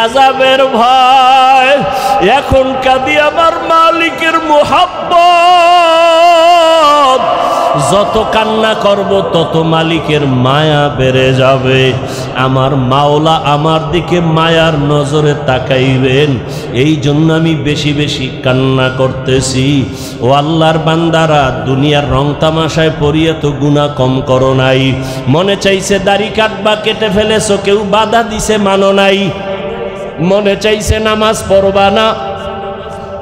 আযাবের ভয়, এখন কাঁদি আমার মালিকের মুহাব্বত। যত কান্না করব তত মালিকের মায়া বেড়ে যাবে। আমার মাওলা আমার দিকে মায়ার নজরে তাকাইবেন, এই জন্য আমি বেশি বেশি কান্না করতেছি। ও আল্লাহর বান্দারা, দুনিয়ার রং তামাশায় পড়িয়ে তো গুনাহ কম করো নাই। মনে চাইছে দাড়ি কাটবা, কেটে ফেলেছো, কেউ বাধা দিছে মানো নাই। মনে চাইছে নামাজ পড়বা না,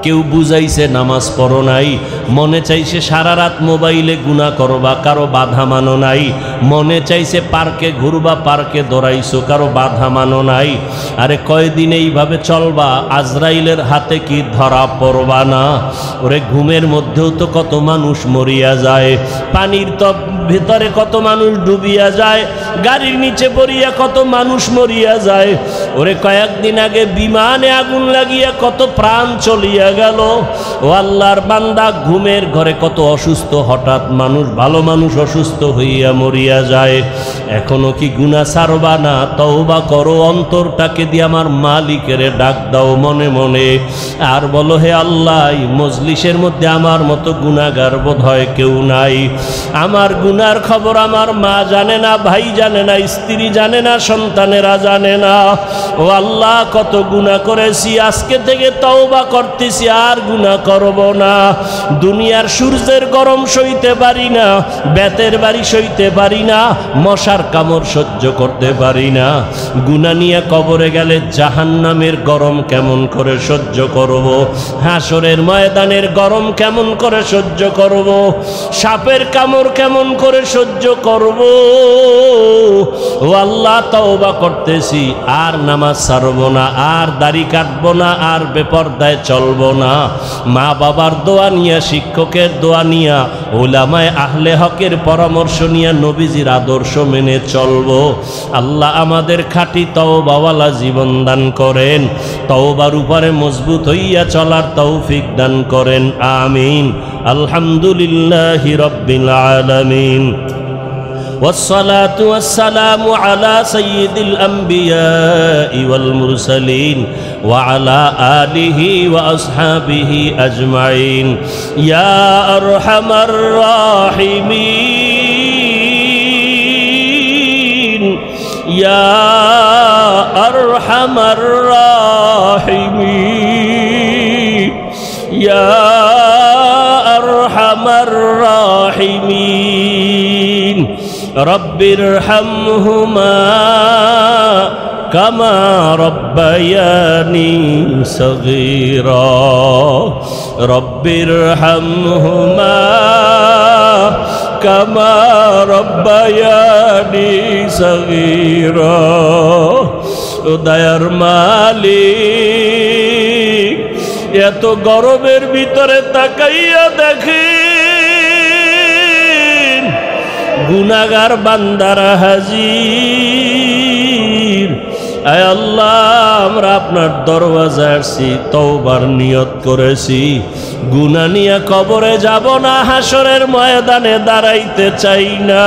কেউ বুঝাইছে নামাজ পড়ো নাই। মনে চাইছে সারা রাত মোবাইলে গুনাহ করবা, কারো বাধা মানো নাই। মনে চাইছে পার্কে ঘুরবা, পার্কে দৌড়াইছো, কারো বাধা মানো নাই। আরে কয়দিন এইভাবে চলবা, আজরাইলের হাতে কি ধরা পড়বা না? ওরে ঘুমের মধ্যেও তো কত মানুষ মরিয়া যায়, পানির তো ভিতরে কত মানুষ ডুবিয়া যায়, গাড়ির নিচে পড়িয়া কত মানুষ মরিয়া যায়। ওরে কয়েকদিন আগে বিমানে আগুন লাগিয়া কত প্রাণ চলিয়া গেল। ও আল্লাহর বান্দা, ঘুমের ঘরে কত অসুস্থ হঠাৎ মানুষ, ভালো মানুষ অসুস্থ হইয়া মরিয়া যায়। এখনো কি গুনাহ ছাড়বা না? তওবা করো, অন্তরটাকে দিয়ে আমার মালিকের ডাক দাও মনে মনে, আর বলো, হে আল্লাহ, মজলিসের মধ্যে আমার মতো গুনাহগার বোধহয় কেউ নাই। আমার গুনার খবর আমার মা জানে না, ভাই জানে না, স্ত্রী জানে না, সন্তানেরা জানে না। ও আল্লাহ, কত গুনাহ করেছি, আজকে থেকে তওবা করতেছি, আর গুনাহ করব না। দুনিয়ার সূর্যের গরম সইতে পারি না, বেতের বাড়ি সইতে পারি না, মশার কামড় সহ্য করতে পারি না। গুনাহ নিয়ে কবরে গেলে জাহান্নামের গরম কেমন করে সহ্য করব? হাসরের ময়দানের গরম কেমন করে সহ্য করব? সাপের কামড় কেমন করে সহ্য করব? ও আল্লাহ, তওবা করতেছি, আর নামাজ ছাড়ব না, আর দাড়ি কাটব না, আর বেপরদায় চলব না। মা বাবার দোয়া নিয়া, শিক্ষকের দোয়া নিয়া, উলামায়ে আহলে হকের পরামর্শ নিয়া, নবী নবীজির আদর্শ মেনে চলবো। আল্লাহ আমাদের খাঁটি তওবাওয়ালা জীবন দান করেন, তওবার উপরে মজবুত হইয়া চলার তৌফিক দান করেন, আমিন। আলহামদুলিল্লাহি রাব্বিল আলামিন। والصلاة والسلام على سيد الأنبياء والمرسلين وعلى آله وأصحابه أجمعين يا أرحم الراحمين يا أرحم الراحمين يا أرحم الراحمين رب ارحمهما كما ربياني صغيرا رب ارحمهما كما ربياني صغيرا দয়ার মালিক এত গরমের ভিতরে তাকাইয়া দেখেন গুনাহগার বান্দারা হাজির। আয় আল্লাহ, আমরা আপনার দরওয়াজায় আসছি, তওবার নিয়ত করেছি, গুনাহ নিয়ে কবরে যাব না, হাসরের ময়দানে দাঁড়াইতে চাই না,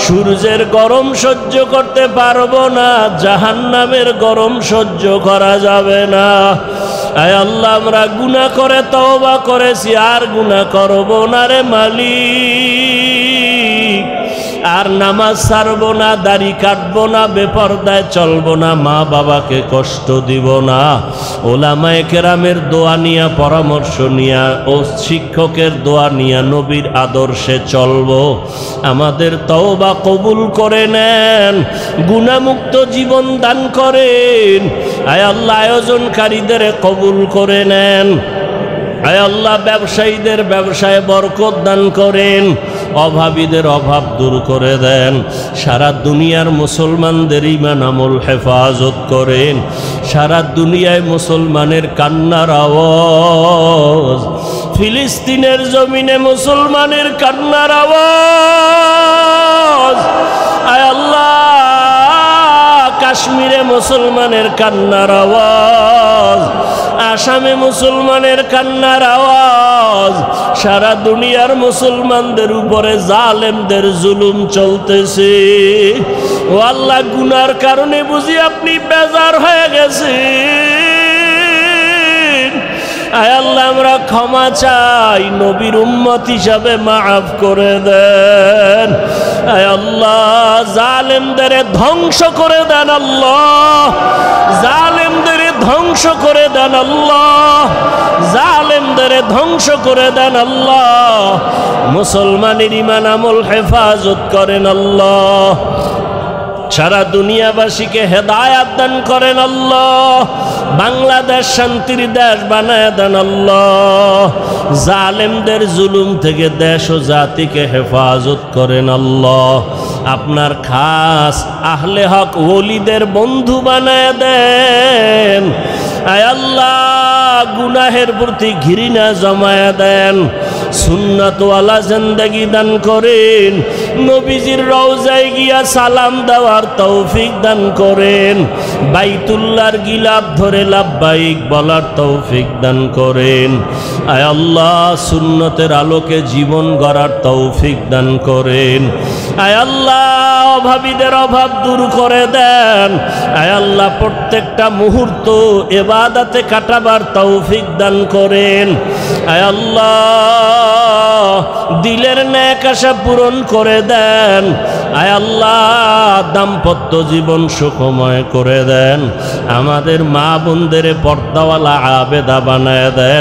সূর্যের গরম সহ্য করতে পারবো না, জাহান্নামের গরম সহ্য করা যাবে না। আয় আল্লাহ, আমরা গুনাহ করে তওবা করেছি, আর গুনাহ করব না রে মালিক, আর নামাজ ছাড়বো না, দাড়ি কাটবো না, বেপরদায় চলবো না, মা বাবাকে কষ্ট দিব না, ওলামায়ে কেরামের দোয়া নিয়া, পরামর্শ নিয়া ও শিক্ষকের দোয়া নিয়া নবীর আদর্শে চলবো। আমাদের তওবা কবুল করে নেন, গুনাহমুক্ত জীবন দান করেন। আয় আল্লাহ, আয়োজনকারীদের কবুল করে নেন। আয় আল্লাহ, ব্যবসায়ীদের ব্যবসায় বরকত দান করেন, অভাবীদের অভাব দূর করে দেন, সারা দুনিয়ার মুসলমানদের ঈমান আমল হেফাজত করেন। সারা দুনিয়ায় মুসলমানের কান্নার আওয়াজ, ফিলিস্তিনের জমিনে মুসলমানের কান্নার আওয়াজ, আয় আল্লাহ, কাশ্মীরে মুসলমানের কান্নার আওয়াজ, আসামে মুসলমানের কান্নার আওয়াজ, সারা দুনিয়ার মুসলমানদের উপরে জালেমদের জুলুম চলতেছে। ও আল্লাহ, গুনার কারণে বুঝি আপনি বেজার হয়ে গেছেন। আয় আল্লাহ, আমরা ক্ষমা চাই, নবীর উম্মত হিসাবে মাফ করে দেন। আয় আল্লাহ, জালেমদের ধ্বংস করে দেন আল্লাহ, জালেমদের ধ্বংস করে দেন আল্লাহ, জালেমদের ধ্বংস করে দেন আল্লাহ, মুসলমানের ঈমান আমল হেফাজত করেন আল্লাহ, সারা দুনিয়াবাসীকে হেদায়াত দান করেন আল্লাহ, বাংলাদেশ শান্তির দেশ বানায় দেন আল্লাহ, জালেমদের জুলুম থেকে দেশ ও জাতিকে হেফাজত করেন আল্লাহ, আপনার খাস আহলে হক ওলিদের বন্ধু বানায় দেন। আয় আল্লাহ, গুনাহের প্রতি ঘৃণা জমায়া দেন, সুন্নাতওয়ালা জিন্দেগি দান করেন, নবীজির রওজায় গিয়া সালাম দেওয়ার তৌফিক দান করেন, বাইতুল্লাহর গিলাফ ধরে লাব্বাইক বলার তৌফিক দান করেন। আয় আল্লাহ, সুন্নতের আলোকে জীবন গড়ার তৌফিক দান করেন। আয় আল্লাহ, অভাবীদের অভাব দূর করে দেন। আয় আল্লাহ, প্রত্যেকটা মুহূর্ত ইবাদতে কাটাবার তৌফিক দান করেন। আয় আল্লাহ, দিলের নেক আশা পূরণ করে দেন। আয় আল্লাহ, দাম্পত্য জীবন সুখময় করে দেন। আমাদের মা বোনদের পর্দাওয়ালা আবেদা বানায় দেন।